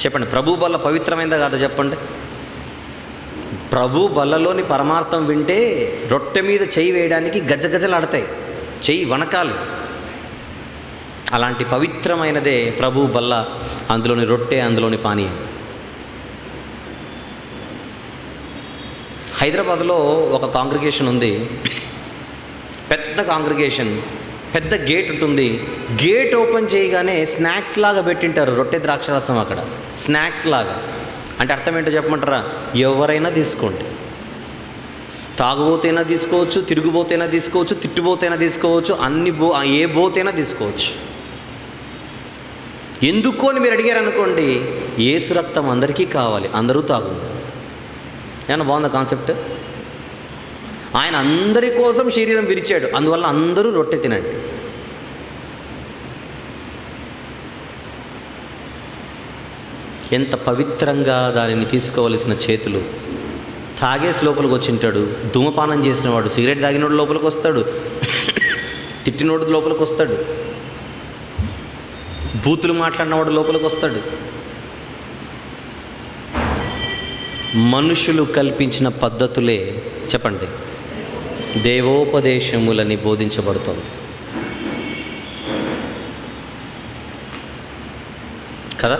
Speaker 2: చెప్పండి? ప్రభు బల్ల పవిత్రమైందా కాదా చెప్పండి? ప్రభు బల్లలోని పరమార్థం వింటే రొట్టె మీద చెయ్యి వేయడానికి గజగజలాడతాయి, చెయ్యి వణకాలి. అలాంటి పవిత్రమైనదే ప్రభు బల్ల, అందులోని రొట్టె, అందులోని పానీయం. హైదరాబాద్లో ఒక కాంగ్రిగేషన్ ఉంది, పెద్ద కాంగ్రిగేషన్, పెద్ద గేట్ ఉంటుంది. గేట్ ఓపెన్ చేయగానే స్నాక్స్ లాగా పెట్టింటారు రొట్టె ద్రాక్షరసం. అక్కడ స్నాక్స్ లాగా అంటే అర్థం ఏంటో చెప్పమంటారా? ఎవరైనా తీసుకోండి, తాగుబోతైనా తీసుకోవచ్చు, తిరుగుబోతైనా తీసుకోవచ్చు, తిట్టుబోతైనా తీసుకోవచ్చు, ఏ బోతైనా తీసుకోవచ్చు. ఎందుకు అని మీరు అడిగారు అనుకోండి, యేసు రక్తం అందరికీ కావాలి, అందరూ తాగు. ఏమన్నా బాగుందా కాన్సెప్ట్? ఆయన అందరి కోసం శరీరం విరిచాడు, అందువల్ల అందరూ రొట్టె తినండి. ఎంత పవిత్రంగా దానిని తీసుకోవలసిన చేతులు. తాగేసి లోపలికి వచ్చింటాడు, ధూమపానం చేసినవాడు, సిగరెట్ తాగినోడు లోపలికి వస్తాడు, తిట్టినోడు లోపలికి వస్తాడు, బూతులు మాట్లాడినవాడు లోపలికి వస్తాడు. మనుషులు కల్పించిన పద్ధతులే చెప్పండి దేవోపదేశములని బోధించబడుతుంది. కదా.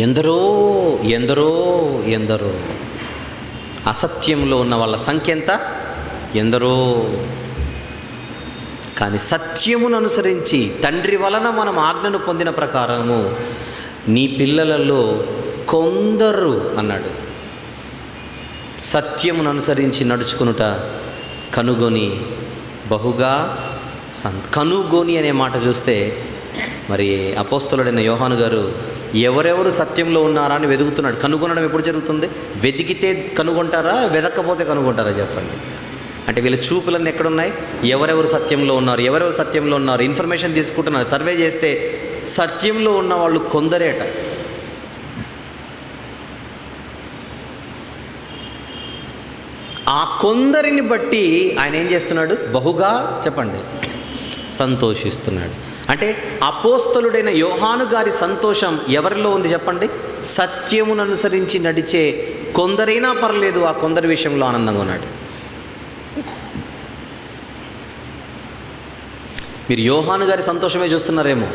Speaker 2: ఎందరో ఎందరో ఎందరో అసత్యంలో ఉన్న వాళ్ళ సంఖ్య ఎంత? ఎందరో. కానీ సత్యమును అనుసరించి తండ్రి వలన మనం ఆజ్ఞను పొందిన ప్రకారము నీ పిల్లలలో కొందరు అన్నాడు. సత్యమును అనుసరించి నడుచుకునుట కనుగొని బహుగా కనుగొని అనే మాట చూస్తే మరి అపోస్తలుడైన యోహాను గారు ఎవరెవరు సత్యంలో ఉన్నారా అని వెతుకుతున్నాడు. కనుగొనడం ఎప్పుడు జరుగుతుంది? వెతికితే కనుగొంటారా, వెతకపోతే కనుగొంటారా చెప్పండి. అంటే వీళ్ళ చూపులన్నీ ఎక్కడున్నాయి? ఎవరెవరు సత్యంలో ఉన్నారు, ఎవరెవరు సత్యంలో ఉన్నారు ఇన్ఫర్మేషన్ తీసుకుంటున్నారు. సర్వే చేస్తే సత్యంలో ఉన్న వాళ్ళు కొందరేట. ఆ కొందరిని బట్టి ఆయన ఏం చేస్తున్నాడు? బహుగా చెప్పండి సంతోషిస్తున్నాడు. అంటే అపోస్తలుడైన యోహాను గారి సంతోషం ఎవరిలో ఉంది చెప్పండి? సత్యమును అనుసరించి నడిచే కొందరైనా పర్లేదు, ఆ కొందరి విషయంలో ఆనందంగా ఉన్నాడు. మీరు యోహాను గారి సంతోషమే చూస్తున్నారేమో,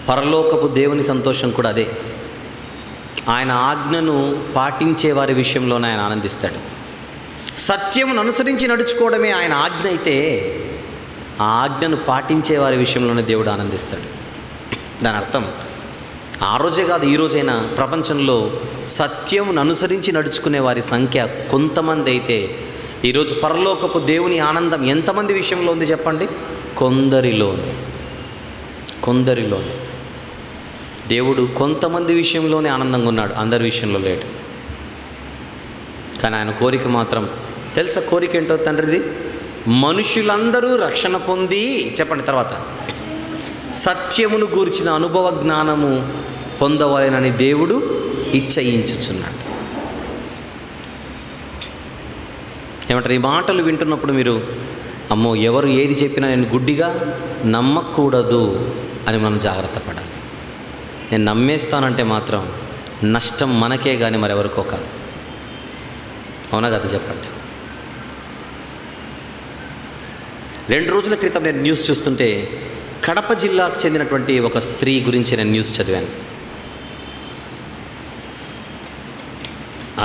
Speaker 2: పరలోకపు దేవుని సంతోషం కూడా అదే. ఆయన ఆజ్ఞను పాటించే వారి విషయంలోనే ఆయన ఆనందిస్తాడు. సత్యమును అనుసరించి నడుచుకోవడమే ఆయన ఆజ్ఞ అయితే, ఆ ఆజ్ఞను పాటించే వారి విషయంలోనే దేవుడు ఆనందిస్తాడు. దాని అర్థం ఆ రోజే కాదు, ఈ రోజైనా ప్రపంచంలో సత్యమును అనుసరించి నడుచుకునే వారి సంఖ్య కొంతమంది అయితే, ఈరోజు పరలోకపు దేవుని ఆనందం ఎంతమంది విషయంలో ఉంది చెప్పండి? కొందరిలోనే. దేవుడు కొంతమంది విషయంలోనే ఆనందంగా ఉన్నాడు, అందరి విషయంలో లేడు. కానీ ఆయన కోరిక మాత్రం తెలుసా? కోరిక ఏంటో తండ్రిది? మనుషులందరూ రక్షణ పొంది చెప్పండి తర్వాత సత్యమును గూర్చిన అనుభవ జ్ఞానము పొందవాలని దేవుడు ఇచ్చయించుచున్నాడు. ఏమంటారు? ఈ మాటలు వింటున్నప్పుడు మీరు అమ్మో ఎవరు ఏది చెప్పినా నేను గుడ్డిగా నమ్మకూడదు అని మనం జాగ్రత్త పడాలి. నేను నమ్మేస్తానంటే మాత్రం నష్టం మనకే కానీ మరెవరికో కాదు. అవునా కదా చెప్పండి. 2 రోజుల క్రితం నేను న్యూస్ చూస్తుంటే కడప జిల్లాకు చెందినటువంటి ఒక స్త్రీ గురించి నేను న్యూస్ చదివాను.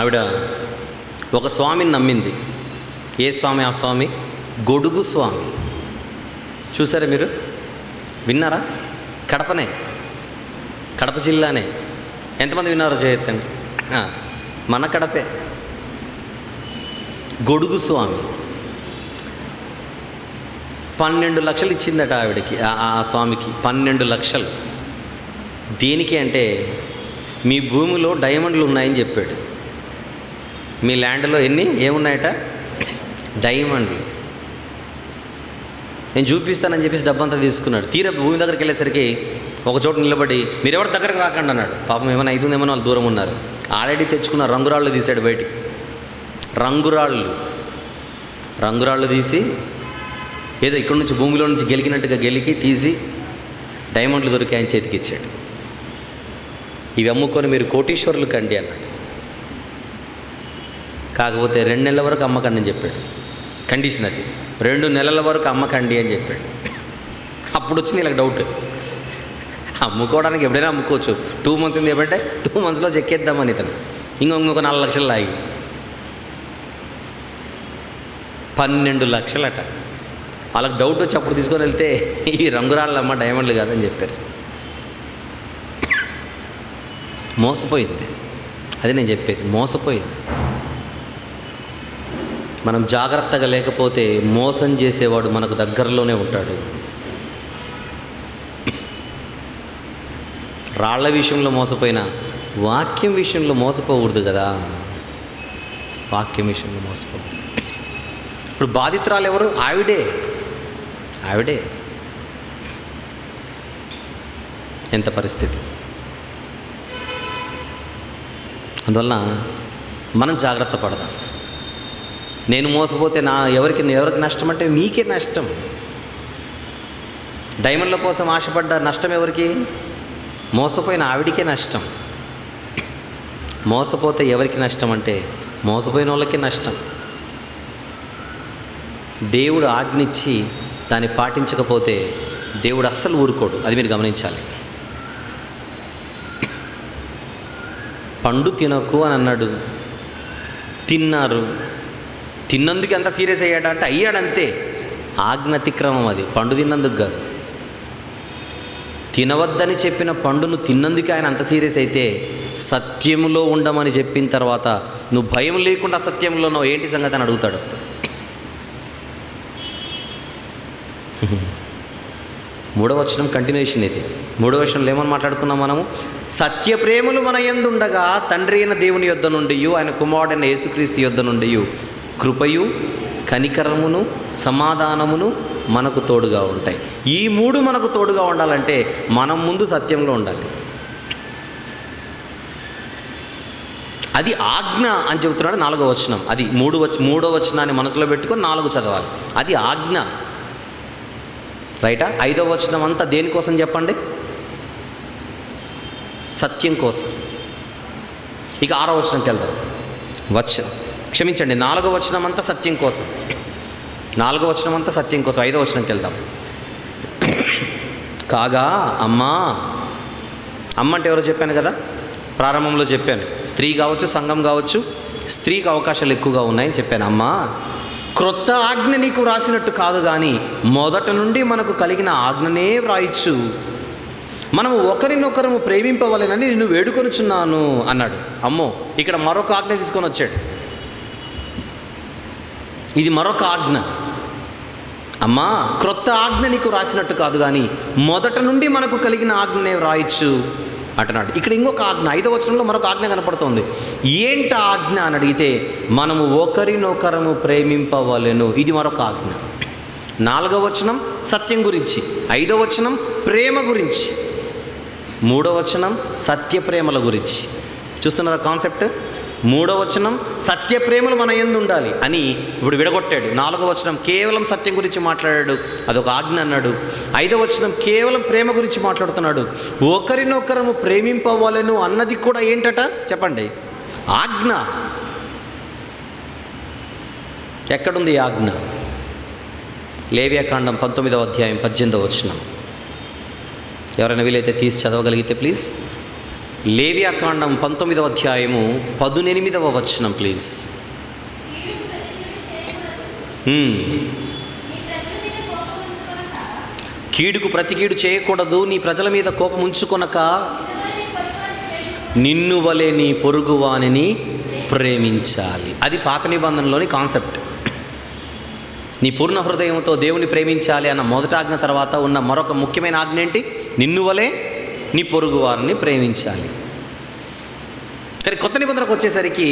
Speaker 2: ఆవిడ ఒక స్వామిని నమ్మింది. ఏ స్వామి? ఆ స్వామి గొడుగు స్వామి. చూసారా మీరు? విన్నారా? కడపనే, కడప జిల్లానే. ఎంతమంది విన్నారో చేయొద్దండి. మన కడపే. గొడుగు స్వామి 12 లక్షలు ఇచ్చిందట ఆవిడకి, ఆ స్వామికి 12 లక్షలు. దేనికి అంటే మీ భూమిలో డైమండ్లు ఉన్నాయని చెప్పాడు. మీ ల్యాండ్లో ఏమున్నాయట? డైమండ్లు. నేను చూపిస్తానని చెప్పేసి డబ్బంతా తీసుకున్నాడు. తీరా భూమి దగ్గరికి వెళ్ళేసరికి ఒక చోట నిలబడి మీరెవరి దగ్గరకు రాకండి అన్నాడు. పాపం ఏమైనా అవుతుందేమో వాళ్ళు దూరం ఉన్నారు. ఆల్రెడీ తెచ్చుకున్న రంగురాళ్ళు తీశాడు బయటికి. రంగురాళ్ళు తీసి ఏదో ఇక్కడ నుంచి భూమిలో నుంచి గెలికినట్టుగా గెలికి తీసి డైమండ్లు దొరికి ఆయన చేతికి ఇచ్చాడు. ఇవి అమ్ముకొని మీరు కోటీశ్వరులు కండి అన్నాడు. కాకపోతే 2 నెలల వరకు అమ్మకండి అని చెప్పాడు. కండిషన్ అది, 2 నెలల వరకు అమ్మకండి అని చెప్పాడు. అప్పుడు వచ్చింది ఇలా డౌట్. అమ్ముకోవడానికి ఎప్పుడైనా అమ్ముకోవచ్చు. 2 మంత్స్ ఉంది ఏమంటే 2 మంత్స్లో చెక్కేద్దామని ఇతను ఇంకొక 4 లక్షలు లాగి 12 లక్షలట. వాళ్ళకి డౌట్ వచ్చి అప్పుడు తీసుకొని వెళ్తే ఈ రంగురాళ్ళమ్మ డైమండ్లు కాదని చెప్పారు. మోసపోయింది. అది నేను చెప్పేది, మోసపోయింది. మనం జాగ్రత్తగా లేకపోతే మోసం చేసేవాడు మనకు దగ్గరలోనే ఉంటాడు. రాళ్ల విషయంలో మోసపోయినా వాక్యం విషయంలో మోసపోకూడదు కదా. వాక్యం విషయంలో మోసపోకూడదు. ఇప్పుడు బాధితురాలు ఎవరు? ఆవిడే. ఎంత పరిస్థితి. అందువలన మనం జాగ్రత్త పడదాం. నేను మోసపోతే ఎవరికి నష్టం అంటే మీకే నష్టం. డైమండ్ల కోసం ఆశపడ్డ నష్టం ఎవరికి? మోసపోయిన ఆవిడికే నష్టం. మోసపోతే ఎవరికి నష్టం అంటే మోసపోయిన వాళ్ళకి నష్టం. దేవుడు ఆజ్ఞించి దాన్ని పాటించకపోతే దేవుడు అస్సలు ఊరుకోడు. అది మీరు గమనించాలి. పండు తినకు అని అన్నాడు, తిన్నారు. తిన్నందుకు ఎంత సీరియస్ అయ్యాడంటే అయ్యాడంతే. ఆజ్ఞ అతిక్రమం అది, పండు తిన్నందుకు కాదు. తినవద్దని చెప్పిన పండును తిన్నందుకు ఆయన అంత సీరియస్ అయితే, సత్యములో ఉండమని చెప్పిన తర్వాత నువ్వు భయం లేకుండా అసత్యంలో ఉన్నావు, ఏంటి సంగతి అని అడుగుతాడు. మూడవ వచనం కంటిన్యూషన్ ఇది. మూడవ వచనంలో ఏమని మాట్లాడుకున్నాం మనము? సత్య ప్రేమలు మన యందు ఉండగా తండ్రి అయిన దేవుని యొద్ద నుండి, ఆయన కుమారుడైన యేసుక్రీస్తు యొద్ద నుండి కృపయు కనికరమును సమాధానమును మనకు తోడుగా ఉంటాయి. ఈ మూడు మనకు తోడుగా ఉండాలంటే మనం ముందు సత్యంలో ఉండాలి. అది ఆజ్ఞ అని చెబుతున్నాడు 4వ వచనం. అది 3వ వచనాన్ని మనసులో పెట్టుకొని 4 చదవాలి. అది ఆజ్ఞ, రైటా? 5వ వచనం అంతా దేనికోసం చెప్పండి? సత్యం కోసం. ఇక 6వ వచనంకి వెళ్దాం. క్షమించండి, 4వ వచనం అంతా సత్యం కోసం. 4వ వచనం అంతా సత్యం కోసం. 5వ వచనంకి వెళ్దాం. కాగా అమ్మ అంటే ఎవరో చెప్పాను కదా, ప్రారంభంలో చెప్పాను. స్త్రీ కావచ్చు, సంఘం కావచ్చు, స్త్రీకి అవకాశాలు ఎక్కువగా ఉన్నాయని చెప్పాను. అమ్మ, క్రొత్త ఆజ్ఞ నీకు వ్రాసినట్టు కాదు, కానీ మొదట నుండి మనకు కలిగిన ఆజ్ఞనే వ్రాయచ్చు. మనము ఒకరినొకరము ప్రేమింపవలెనని నిన్ను వేడుకొనుచున్నాను అన్నాడు. అమ్మో, ఇక్కడ మరొక ఆజ్ఞ తీసుకొని వచ్చాడు. ఇది మరొక ఆజ్ఞ. అమ్మా, క్రొత్త ఆజ్ఞ నీకు రాసినట్టు కాదు, కానీ మొదట నుండి మనకు కలిగిన ఆజ్ఞనే వ్రాయచ్చు అంటున్నాడు. ఇక్కడ ఇంకొక ఆజ్ఞ 5వ వచనంలో మరొక ఆజ్ఞ కనపడుతోంది. ఏంట ఆజ్ఞ అని అడిగితే, మనము ఒకరినొకరము ప్రేమింపవలెను. ఇది మరొక ఆజ్ఞ. 4వ వచనం సత్యం గురించి, 5వ వచనం ప్రేమ గురించి, 3వ వచనం సత్య ప్రేమల గురించి. చూస్తున్నారా కాన్సెప్ట్? 3వ వచనం సత్య ప్రేమలు మన యందు ఉండాలి అని ఇప్పుడు విడగొట్టాడు. 4వ వచనం కేవలం సత్యం గురించి మాట్లాడాడు, అదొక ఆజ్ఞ అన్నాడు. 5వ వచనం కేవలం ప్రేమ గురించి మాట్లాడుతున్నాడు. ఒకరినొకరము ప్రేమింపవలెను అన్నది కూడా ఏంటట చెప్పండి? ఆజ్ఞ. ఎక్కడుంది ఆజ్ఞ? లేవియాకాండం 19వ అధ్యాయం 18వ వచనం. ఎవరైనా వీలైతే తీసి చదవగలిగితే ప్లీజ్. లేవియాకాండం 19వ అధ్యాయము 18వ వచనం ప్లీజ్. కీడుకు ప్రతి కీడు చేయకూడదు, నీ ప్రజల మీద కోపం ఉంచుకొనక నిన్ను వలె నీ పొరుగువానిని ప్రేమించాలి. అది పాత నిబంధనలోని కాన్సెప్ట్. నీ పూర్ణ హృదయంతో దేవుని ప్రేమించాలి అన్న మొదటి ఆజ్ఞ తర్వాత ఉన్న మరొక ముఖ్యమైన ఆజ్ఞ ఏంటి? నిన్ను వలె నీ పొరుగు వారిని ప్రేమించాలి. కానీ కొత్త నిబంధనకు వచ్చేసరికి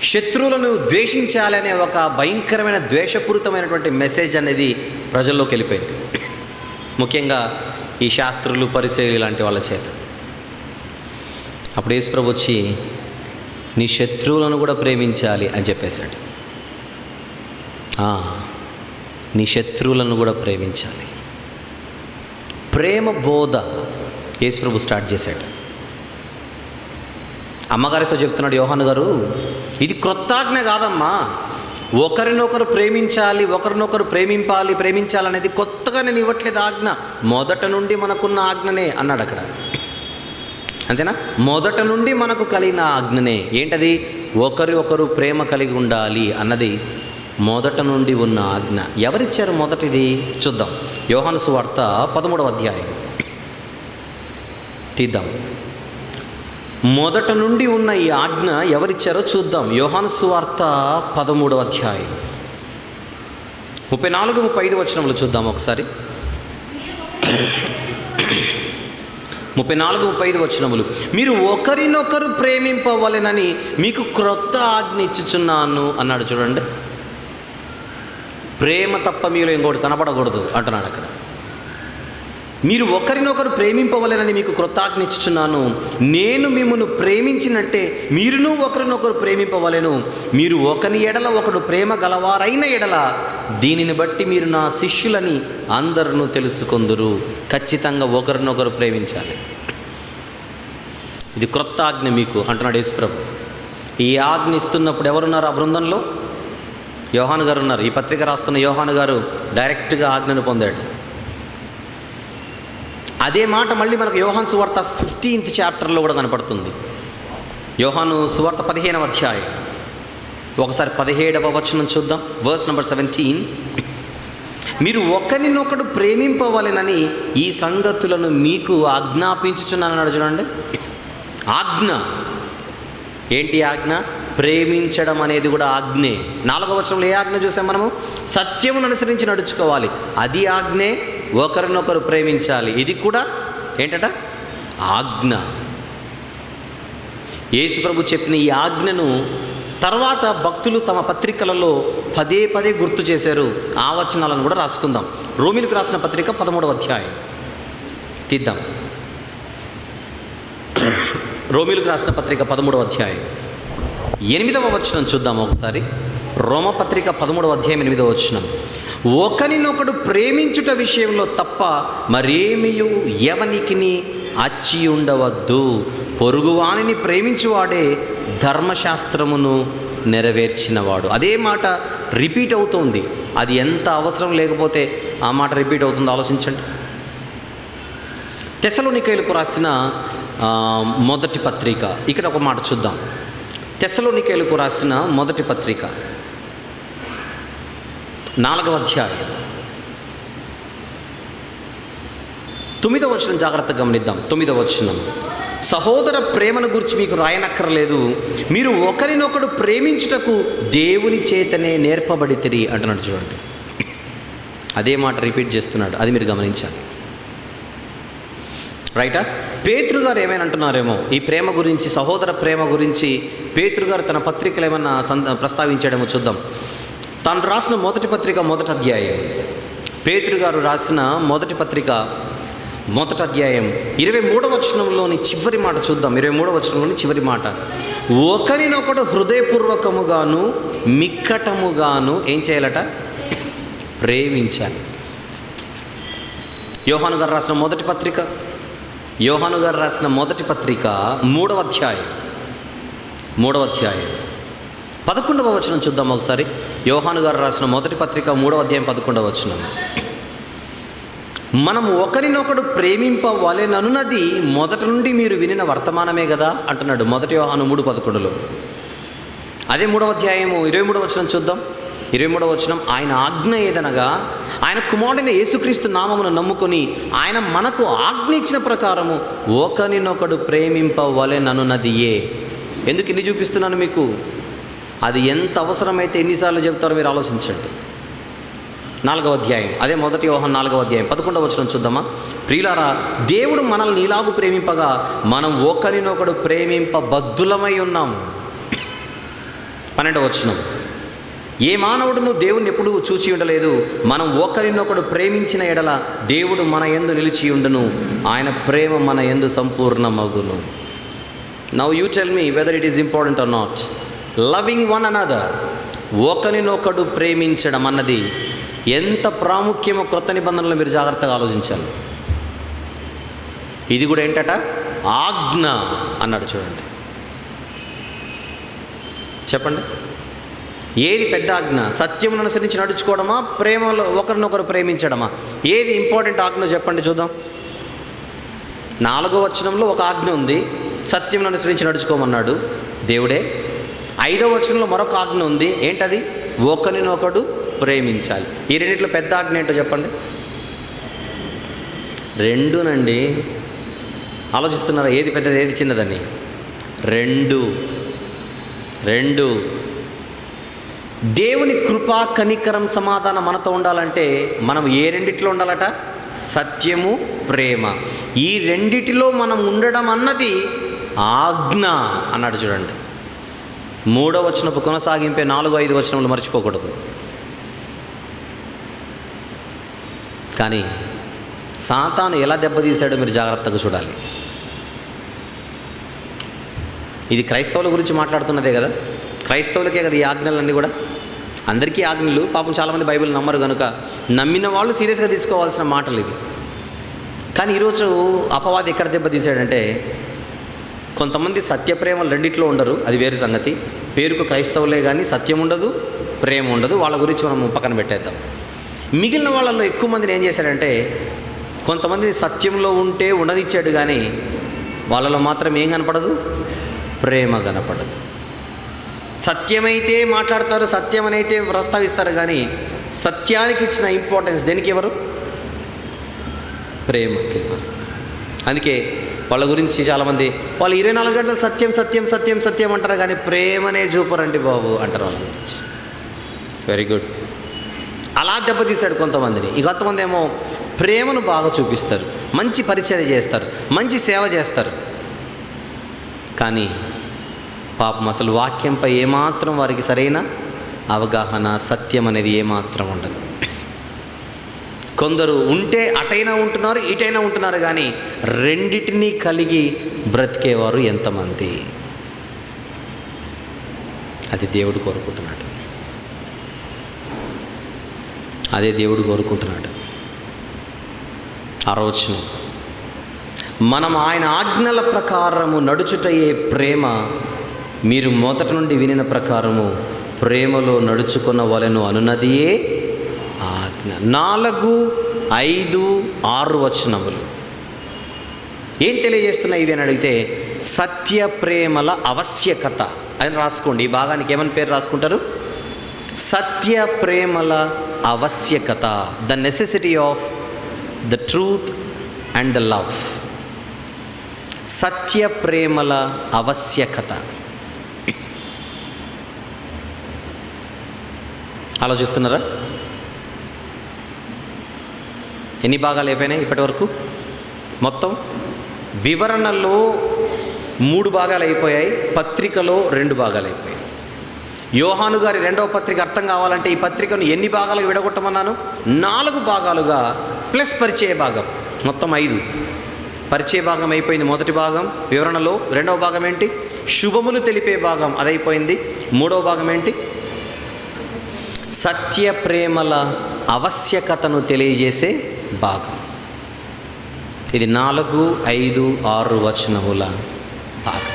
Speaker 2: శత్రువులను ద్వేషించాలి అనే ఒక భయంకరమైన ద్వేషపూరితమైనటువంటి మెసేజ్ అనేది ప్రజల్లోకి వెళ్ళిపోయింది, ముఖ్యంగా ఈ శాస్త్రులు, పరిసయ్యులు లాంటి వాళ్ళ చేత. అప్పుడు యేసుప్రభు వచ్చి నీ శత్రువులను కూడా ప్రేమించాలి అని చెప్పేశాడు. నీ శత్రువులను కూడా ప్రేమించాలి. ప్రేమ బోధ యేసుప్రభు స్టార్ట్ చేశాడు. అమ్మగారితో చెప్తున్నాడు యోహాను గారు, ఇది క్రొత్త ఆజ్ఞ కాదమ్మా, ఒకరినొకరు ప్రేమించాలి, ఒకరినొకరు ప్రేమించాలనేది కొత్తగా నేను ఇవ్వట్లేదు ఆజ్ఞ, మొదట నుండి మనకున్న ఆజ్ఞనే అన్నాడు అక్కడ. అంతేనా? మొదట నుండి మనకు కలిగిన ఆజ్ఞనే. ఏంటది? ఒకరు ప్రేమ కలిగి ఉండాలి అన్నది మొదట నుండి ఉన్న ఆజ్ఞ. ఎవరిచ్చారు మొదటిది? చూద్దాం. యోహాను సువార్త 13వ అధ్యాయం తీద్దాం. మొదట నుండి ఉన్న ఈ ఆజ్ఞ ఎవరిచ్చారో చూద్దాం. యోహాను సువార్త 13వ అధ్యాయం 34-35 వచనములు చూద్దాం ఒకసారి. 34-35 వచనములు. మీరు ఒకరినొకరు ప్రేమింపవలెనని మీకు క్రొత్త ఆజ్ఞ ఇచ్చుచున్నాను అన్నాడు. చూడండి, ప్రేమ తప్ప మీలో ఇంకోటి కనపడకూడదు అంటున్నాడు అక్కడ. మీరు ఒకరినొకరు ప్రేమింపవలెనని మీకు క్రొత్త ఆజ్ఞ ఇచ్చుచున్నాను, నేను మిమ్మును ప్రేమించినట్టే మీరును ఒకరినొకరు ప్రేమింపవలెను. మీరు ఒకని ఎడల ఒకడు ప్రేమ గలవారైన ఎడల దీనిని బట్టి మీరు నా శిష్యులని అందరూ తెలుసుకొందురు. ఖచ్చితంగా ఒకరినొకరు ప్రేమించాలి. ఇది క్రొత్త ఆజ్ఞ మీకు అంటున్నాడు యేసుప్రభు. ఈ ఆజ్ఞ ఇస్తున్నప్పుడు ఎవరున్నారు ఆ బృందంలో? యోహాను గారు ఉన్నారు. ఈ పత్రిక రాస్తున్న యోహాను గారు డైరెక్ట్గా ఆజ్ఞను పొందాడు. అదే మాట మళ్ళీ మనకు యోహాను సువార్త 15th చాప్టర్లో కూడా కనపడుతుంది. యోహాను సువార్త 15వ అధ్యాయం, ఒకసారి 17వ వచనం చూద్దాం. Verse number 17. మీరు ఒకరినొకడు ప్రేమింపవలెనని ఈ సంగతులను మీకు ఆజ్ఞాపించుచున్నానన్నాడు. చూడండి, ఆజ్ఞ ఏంటి? ఆజ్ఞ ప్రేమించడం అనేది కూడా ఆజ్ఞే. 4వ వచనంలో ఏ ఆజ్ఞ చూసాం మనము? సత్యమును అనుసరించి నడుచుకోవాలి. అది ఆజ్ఞే. ఒకరినొకరు ప్రేమించాలి, ఇది కూడా ఏంటట? ఆజ్ఞ. యేసు ప్రభు చెప్పిన ఈ ఆజ్ఞను తర్వాత భక్తులు తమ పత్రికలలో పదే పదే గుర్తు చేశారు. ఆ వచనాలను కూడా రాసుకుందాం. రోమీలకు రాసిన పత్రిక 13వ అధ్యాయం తీద్దాం. రోమీలకు రాసిన పత్రిక 13వ అధ్యాయం 8వ వచనం చూద్దాం ఒకసారి. రోమపత్రిక 13వ అధ్యాయం 8వ వచనం. ఒకరినొకడు ప్రేమించుట విషయంలో తప్ప మరేమియు ఎవనికిని అచ్చి ఉండవద్దు. పొరుగువానిని ప్రేమించువాడే ధర్మశాస్త్రమును నెరవేర్చినవాడు. అదే మాట రిపీట్ అవుతుంది. అది ఎంత అవసరం లేకపోతే ఆ మాట రిపీట్ అవుతుందో ఆలోచించండి. తెస్సలోనికైలకు రాసిన మొదటి పత్రిక, ఇక్కడ ఒక మాట చూద్దాం. తెస్సలోనికైలకు రాసిన మొదటి పత్రిక 4వ అధ్యాయం 9వ వచనం జాగ్రత్తగా గమనిద్దాం. 9వ వచనం. సహోదర ప్రేమను గురించి మీకు రాయనక్కర్లేదు, మీరు ఒకరినొకడు ప్రేమించుటకు దేవుని చేతనే నేర్పబడితిరి అంటున్నాడు. చూడండి, అదే మాట రిపీట్ చేస్తున్నాడు. అది మీరు గమనించాలి. రైటా? పేతురు గారు ఏమైనా అంటున్నారేమో ఈ ప్రేమ గురించి, సహోదర ప్రేమ గురించి పేతురు గారు తన పత్రికలు ఏమన్నా ప్రస్తావించాడేమో చూద్దాం. తాను రాసిన మొదటి పత్రిక 1వ అధ్యాయం, పేతురు గారు రాసిన మొదటి పత్రిక 1వ అధ్యాయం 23వ వచనంలోని చివరి మాట చూద్దాం. 23వ వచనంలోని చివరి మాట. ఒకరినొకడు హృదయపూర్వకముగాను మిక్కటముగాను ఏం చేయాలట? ప్రేమించాలి. యోహాను గారు రాసిన మొదటి పత్రిక 3వ అధ్యాయం 11వ వచనం చూద్దాం ఒకసారి. యోహాను గారు రాసిన మొదటి పత్రిక 3వ అధ్యాయం 11వ వచనం. మనం ఒకరినొకడు ప్రేమింపవలెననున్నది మొదటి నుండి మీరు వినిన వర్తమానమే కదా అంటున్నాడు. 1 యోహాను 3:11లో. అదే 3వ అధ్యాయము 23వ వచనం చూద్దాం. 23వ వచనం. ఆయన ఆజ్ఞ ఏదనగా ఆయన కుమారుడైన యేసుక్రీస్తు నామమును నమ్ముకొని ఆయన మనకు ఆజ్ఞ ఇచ్చిన ప్రకారము ఒకరినొకడు ప్రేమింపవలెననున్నదియే. ఎందుకు ఇన్ని చూపిస్తున్నాను మీకు? అది ఎంత అవసరమైతే ఎన్నిసార్లు చెప్తారో మీరు ఆలోచించండి. 4వ అధ్యాయం, అదే 1 యోహాను 4వ అధ్యాయం 11వ వచనం చూద్దామా. ప్రియులారా, దేవుడు మనల్ని ఇలాగు ప్రేమింపగా మనం ఒకరినొకడు ప్రేమింపబద్ధులమై ఉన్నాము. 12వ వచనం. ఏ మానవుడును దేవుణ్ణి ఎప్పుడూ చూచి ఉండలేదు. మనం ఒకరినొకడు ప్రేమించిన ఎడల దేవుడు మన యందు నిలిచి ఉండును, ఆయన ప్రేమ మన యందు సంపూర్ణమగును. Now you tell me whether it is important or not. Loving one another, ఒకరినొకడు ప్రేమించడం అన్నది ఎంత ప్రాముఖ్యమో క్రొత్త నిబంధనలో మీరు జాగ్రత్తగా ఆలోచించాలి. ఇది కూడా ఏంటట? ఆజ్ఞ అన్నాడు. చూడండి, చెప్పండి, ఏది పెద్ద ఆజ్ఞ? సత్యమును అనుసరించి నడుచుకోవడమా, ప్రేమలో ఒకరినొకరు ప్రేమించడమా? ఏది ఇంపార్టెంట్ ఆజ్ఞ చెప్పండి చూద్దాం. 4వ వచనంలో ఒక ఆజ్ఞ ఉంది, సత్యమును అనుసరించి నడుచుకోమన్నాడు దేవుడే. 5వ వచనంలో మరొక ఆజ్ఞ ఉంది, ఏంటది? ఒకరినొకడు ప్రేమించాలి. ఈ రెండిట్లో పెద్ద ఆజ్ఞ ఏంటో చెప్పండి. రెండునండి. ఆలోచిస్తున్నారా ఏది పెద్దది ఏది చిన్నదని? రెండు. దేవుని కృపా, కనికరం, సమాధానం మనతో ఉండాలంటే మనం ఏ రెండిట్లో ఉండాలట? సత్యము, ప్రేమ. ఈ రెండిటిలో మనం ఉండడం అన్నది ఆజ్ఞ అన్నాడు. చూడండి, 3వ వచనపు కొనసాగింపే 4, 5 వచనములు మర్చిపోకూడదు. కానీ సాతాను ఎలా దెబ్బతీశాడో మీరు జాగ్రత్తగా చూడాలి. ఇది క్రైస్తవుల గురించి మాట్లాడుతున్నదే కదా, క్రైస్తవులకే కదా ఈ ఆజ్ఞలన్నీ కూడా. అందరికీ ఆజ్ఞలు. పాపం చాలామంది బైబిల్ నమ్మరు కనుక నమ్మిన వాళ్ళు సీరియస్గా తీసుకోవాల్సిన మాటలు ఇవి. కానీ ఈరోజు అపవాది ఎక్కడ దెబ్బతీశాడంటే, కొంతమంది సత్యప్రేమలు రెండిట్లో ఉండరు, అది వేరే సంగతి. పేరుకు క్రైస్తవులే కానీ సత్యం ఉండదు, ప్రేమ ఉండదు. వాళ్ళ గురించి మనం పక్కన పెట్టేద్దాం. మిగిలిన వాళ్ళల్లో ఎక్కువ మందిని ఏం చేశాడంటే, కొంతమందిని సత్యంలో ఉంటే ఉండనిచ్చాడు, కానీ వాళ్ళలో మాత్రం ఏం కనపడదు? ప్రేమ కనపడదు. సత్యమైతే మాట్లాడతారు, సత్యమనైతే ప్రస్తావిస్తారు, కానీ సత్యానికి ఇచ్చిన ఇంపార్టెన్స్ దేనికి ఎవరు? ప్రేమకి ఎవరు? అందుకే వాళ్ళ గురించి చాలామంది వాళ్ళు 24 గంటలు సత్యం సత్యం సత్యం సత్యం అంటారు, కానీ ప్రేమనే చూపరండి బాబు అంటారు వాళ్ళ గురించి. Very good. అలా దెబ్బతీశాడు కొంతమందిని. కొంతమంది ఏమో ప్రేమను బాగా చూపిస్తారు, మంచి పరిచర్య చేస్తారు, మంచి సేవ చేస్తారు, కానీ పాపం అసలు వాక్యంపై ఏమాత్రం వారికి సరైన అవగాహన, సత్యం అనేది ఏమాత్రం ఉండదు. కొందరు ఉంటే అటైనా ఉంటున్నారు, ఇటైనా ఉంటున్నారు, కానీ రెండిటినీ కలిగి బ్రతికేవారు ఎంతమంది? అది దేవుడు కోరుకుంటున్నాడు. అదే దేవుడు కోరుకుంటున్నాడు. ఆలోచన మనం ఆయన ఆజ్ఞల ప్రకారము నడుచుటయే ప్రేమ. మీరు మొదటి నుండి వినిన ప్రకారము ప్రేమలో నడుచుకున్న వలెను అనున్నదియే ఆజ్ఞ. 4, 5, 6 వచనములు ఏం తెలియజేస్తున్నాయి ఇవి అని అడిగితే, సత్య ప్రేమల ఆవశ్యకత అని రాసుకోండి. ఈ భాగానికి ఏమని పేరు రాసుకుంటారు? సత్య ప్రేమల ఆవశ్యకత. The necessity of the truth and the love. సత్య ప్రేమల ఆవశ్యకత. ఆలోచిస్తున్నారా? ఎన్ని భాగాలు అయిపోయినాయి ఇప్పటి వరకు? మొత్తం వివరణలో 3 భాగాలు అయిపోయాయి, పత్రికలో 2 భాగాలు అయిపోయాయి. యోహాను గారి 2వ పత్రిక అర్థం కావాలంటే ఈ పత్రికను ఎన్ని భాగాలుగా విడగొట్టమన్నాను? 4 భాగాలుగా ప్లస్ పరిచయ భాగం, మొత్తం 5. పరిచయ భాగం అయిపోయింది, మొదటి భాగం వివరణలో. 2వ భాగం ఏంటి? శుభములు తెలిపే భాగం, అదైపోయింది. 3వ భాగం ఏంటి? సత్య ప్రేమల ఆవశ్యకతను తెలియజేసే భాగం. ఇది 4, 5, 6 వచనముల భాగం.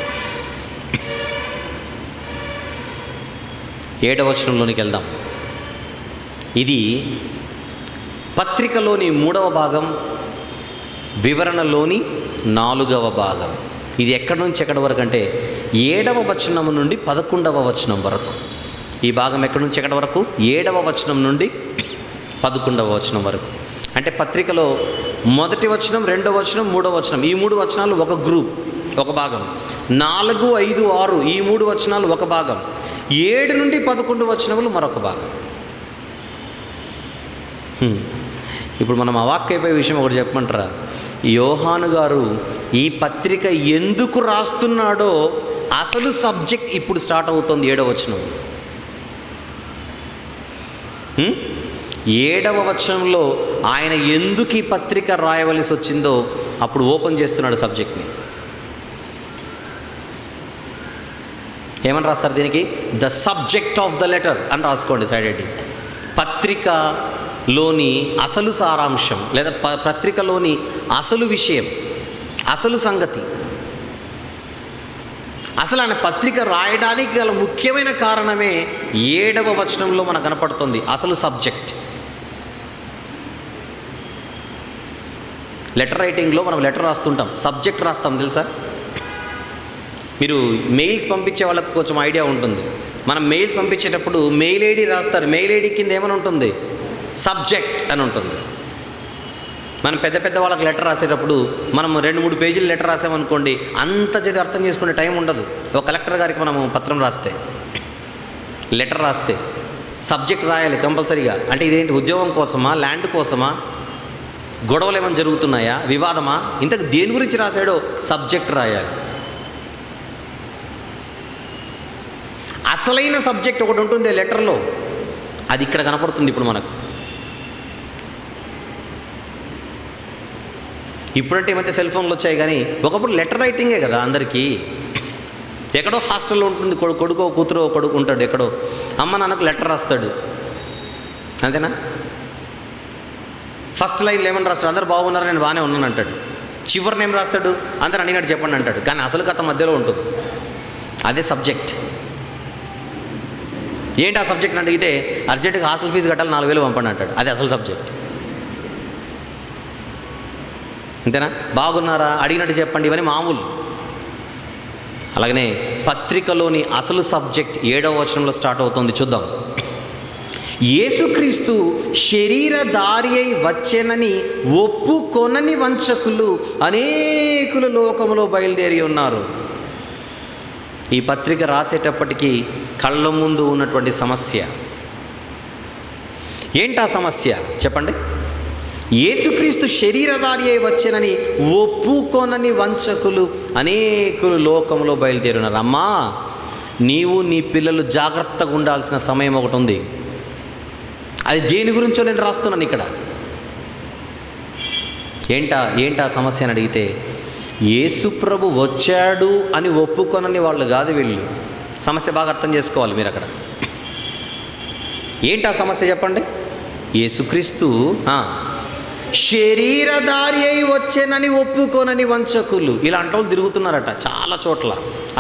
Speaker 2: 7వ వచనంలోనికి వెళ్దాం. ఇది పత్రికలోని 3వ భాగం, వివరణలోని 4వ భాగం. ఇది ఎక్కడి నుంచి ఎక్కడి వరకు అంటే 7వ వచనం నుండి 11వ వచనం వరకు. ఈ భాగం ఎక్కడి నుంచి ఎక్కడి వరకు? 7వ వచనం నుండి 11వ వచనం వరకు. అంటే పత్రికలో మొదటి వచనం, 2వ వచనం, 3వ వచనం, ఈ 3 వచనాలు ఒక గ్రూప్, ఒక భాగం. 4, 5, 6 ఈ 3 వచనాలు ఒక భాగం. 7 నుండి 11 వచనములు మరొక భాగం. ఇప్పుడు మనం అవాక్కైపోయే విషయం ఒకటి చెప్పమంటారా? యోహాను గారు ఈ పత్రిక ఎందుకు రాస్తున్నాడో అసలు సబ్జెక్ట్ ఇప్పుడు స్టార్ట్ అవుతుంది 7వ వచనం. 7వ వచనంలో ఆయన ఎందుకు ఈ పత్రిక రాయవలసి వచ్చిందో అప్పుడు ఓపెన్ చేస్తున్నాడు సబ్జెక్ట్ని. ఏమని రాస్తారు దీనికి? The subject of the letter అని రాసుకోండి సైడ్ హెడ్డింగ్. పత్రికలోని అసలు సారాంశం లేదా పత్రికలోని అసలు విషయం, అసలు సంగతి. అసలు ఆయన పత్రిక రాయడానికి గల ముఖ్యమైన కారణమే 7వ వచనంలో మనకు కనపడుతుంది, అసలు సబ్జెక్ట్. లెటర్ రైటింగ్లో మనం లెటర్ రాస్తుంటాం, సబ్జెక్ట్ రాస్తాం తెలుసా? మీరు మెయిల్స్ పంపించే వాళ్ళకు కొంచెం ఐడియా ఉంటుంది. మనం మెయిల్స్ పంపించేటప్పుడు మెయిల్ ఐడి రాస్తారు, మెయిల్ ఐడి కింద ఏమని ఉంటుంది? సబ్జెక్ట్ అని ఉంటుంది. మనం పెద్ద పెద్ద వాళ్ళకి లెటర్ రాసేటప్పుడు మనం 2-3 పేజీలు లెటర్ రాసామనుకోండి, అంత చదివి అర్థం చేసుకునే టైం ఉండదు. ఒక కలెక్టర్ గారికి మనము పత్రం రాస్తే, లెటర్ రాస్తే సబ్జెక్ట్ రాయాలి కంపల్సరీగా. అంటే ఇదేంటి, ఉద్యోగం కోసమా, ల్యాండ్ కోసమా, గొడవలు ఏమైనా జరుగుతున్నాయా, వివాదమా, ఇంతకు దేని గురించి రాశాడో సబ్జెక్ట్ రాయాలి. అసలైన సబ్జెక్ట్ ఒకటి ఉంటుంది లెటర్లో, అది ఇక్కడ కనపడుతుంది ఇప్పుడు మనకు. ఇప్పుడంటే ఏమైతే సెల్ ఫోన్లు వచ్చాయి, కానీ ఒకప్పుడు లెటర్ రైటింగే కదా అందరికీ. ఎక్కడో హాస్టల్లో ఉంటుంది కొడుకో కూతురో కొడుకు ఉంటాడు, ఎక్కడో అమ్మ నాన్నకు లెటర్ రాస్తాడు, అంతేనా? ఫస్ట్ లైన్లో ఏమని రాస్తాడు? అందరు బాగున్నారు, నేను బాగానే ఉన్నాను అంటాడు. చివరిని ఏం రాస్తాడు? అందరు అడిగినట్టు చెప్పండి అంటాడు. కానీ అసలు కథ మధ్యలో ఉంటుంది, అదే సబ్జెక్ట్. ఏంటి ఆ సబ్జెక్ట్ అని అడిగితే అర్జెంటుగా హాస్టల్ ఫీజు కట్టాలి 4,000 పంపండి అంటాడు. అది అసలు సబ్జెక్ట్. అంతేనా? బాగున్నారా అడిగినట్టు చెప్పండి, ఇవన్నీ మామూలు. అలాగనే పత్రికలోని అసలు సబ్జెక్ట్ 7వ వచనంలో స్టార్ట్ అవుతుంది. చూద్దాం. యేసుక్రీస్తు శరీరధారి అయి వచ్చెనని ఒప్పుకొనని వంచకులు అనేకులు లోకములో బయలుదేరి ఉన్నారు. ఈ పత్రిక రాసేటప్పటికీ కళ్ళ ముందు ఉన్నటువంటి సమస్య ఏంటా సమస్య చెప్పండి? యేసుక్రీస్తు శరీరధారి అయి వచ్చెనని ఒప్పుకొనని వంచకులు అనేకులు లోకంలో బయలుదేరున్నారు. అమ్మా, నీవు నీ పిల్లలు జాగ్రత్తగా ఉండాల్సిన సమయం ఒకటి ఉంది. అది దేని గురించో నేను రాస్తున్నాను ఇక్కడ. ఏంటా సమస్య అని అడిగితే, యేసుప్రభు వచ్చాడు అని ఒప్పుకొనని వాళ్ళు కాదు వీళ్ళు. సమస్య బాగా అర్థం చేసుకోవాలి మీరు అక్కడ. ఏంటా సమస్య చెప్పండి? యేసుక్రీస్తు శరీరధారి అయి వచ్చేనని ఒప్పుకోనని వంచకులు, ఇలాంటి వాళ్ళు తిరుగుతున్నారట చాలా చోట్ల,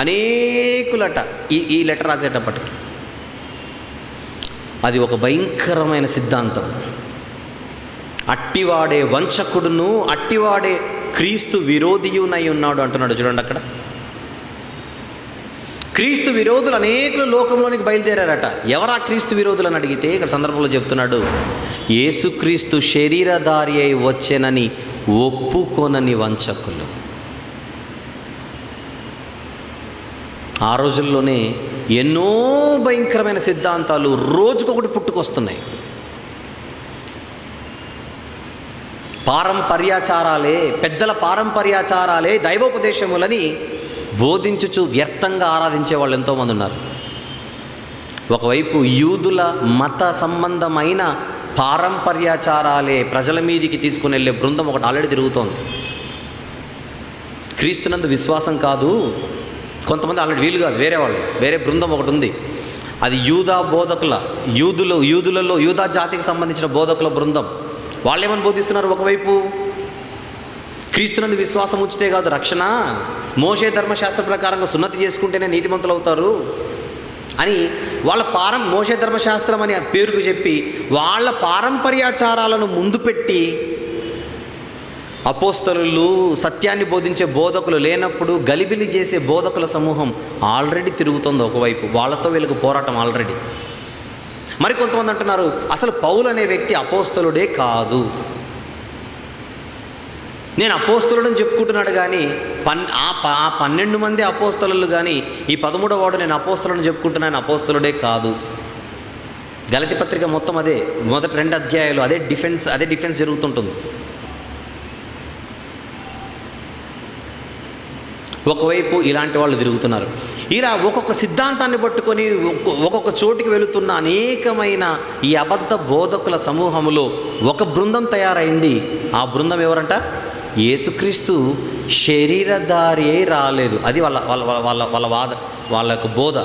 Speaker 2: అనేకులట. ఈ లెటర్ రాసేటప్పటికి అది ఒక భయంకరమైన సిద్ధాంతం. అట్టివాడే వంచకుడును అట్టివాడే క్రీస్తు విరోధియునై ఉన్నాడు అంటున్నాడు. చూడండి అక్కడ. క్రీస్తు విరోధులు అనేకులు లోకంలోనికి బయలుదేరారట. ఎవరా క్రీస్తు విరోధులు అని అడిగితే ఇక్కడ సందర్భంలో చెప్తున్నాడు, యేసుక్రీస్తు శరీరధారి అయి వచ్చెనని ఒప్పుకొనని వంచకులు. ఆ రోజుల్లోనే ఎన్నో భయంకరమైన సిద్ధాంతాలు రోజుకొకటి పుట్టుకొస్తున్నాయి. పారంపర్యాచారాలే, పెద్దల పారంపర్యాచారాలే దైవోపదేశములని బోధించుచు వ్యర్థంగా ఆరాధించే వాళ్ళు ఎంతోమంది ఉన్నారు. ఒకవైపు యూదుల మత సంబంధమైన పారంపర్యాచారాలే ప్రజల మీదికి తీసుకుని వెళ్ళే బృందం ఒకటి ఆల్రెడీ తిరుగుతోంది. క్రీస్తునందు విశ్వాసం కాదు, కొంతమంది ఆల్రెడీ వీలు కాదు, వేరే వాళ్ళు, వేరే బృందం ఒకటి ఉంది. అది యూదా బోధకుల, యూదులలో యూదా జాతికి సంబంధించిన బోధకుల బృందం. వాళ్ళు ఏమని బోధిస్తున్నారు? ఒకవైపు క్రీస్తునందు విశ్వాసం ఉంచితే కాదు రక్షణ, మోషే ధర్మశాస్త్ర ప్రకారంగా సున్నతి చేసుకుంటేనే నీతిమంతులు అవుతారు అని వాళ్ళ మోషే ధర్మశాస్త్రం అని పేరుకు చెప్పి వాళ్ళ పారంపర్యాచారాలను ముందు పెట్టి, అపోస్తలులు సత్యాన్ని బోధించే బోధకులు లేనప్పుడు గలిబిలి చేసే బోధకుల సమూహం ఆల్రెడీ తిరుగుతుంది ఒకవైపు. వాళ్ళతో వీళ్ళకి పోరాటం ఆల్రెడీ. మరి కొంతమంది అంటున్నారు, అసలు పౌలు అనే వ్యక్తి అపోస్తలుడే కాదు. నేను అపోస్తలుడని చెప్పుకుంటున్నాడు కానీ ఆ 12 మంది అపోస్తలు కానీ ఈ 13వ వాడు నేను అపోస్తలుడని చెప్పుకుంటున్నాను, అపోస్తలుడే కాదు. గలతీ పత్రిక మొత్తం అదే, మొదటి 2 అధ్యాయాలు అదే డిఫెన్స్ జరుగుతుంటుంది. ఒకవైపు ఇలాంటి వాళ్ళు తిరుగుతున్నారు. ఇలా ఒక్కొక్క సిద్ధాంతాన్ని పట్టుకొని ఒక్కొక్క చోటికి వెళుతున్న అనేకమైన ఈ అబద్ధ బోధకుల సమూహములో ఒక బృందం తయారైంది. ఆ బృందం ఎవరంట? యేసుక్రీస్తు శరీరధారి అయి రాలేదు. అది వాళ్ళ వాళ్ళ వాళ్ళ వాళ్ళ వాద, వాళ్ళ యొక్క బోధ.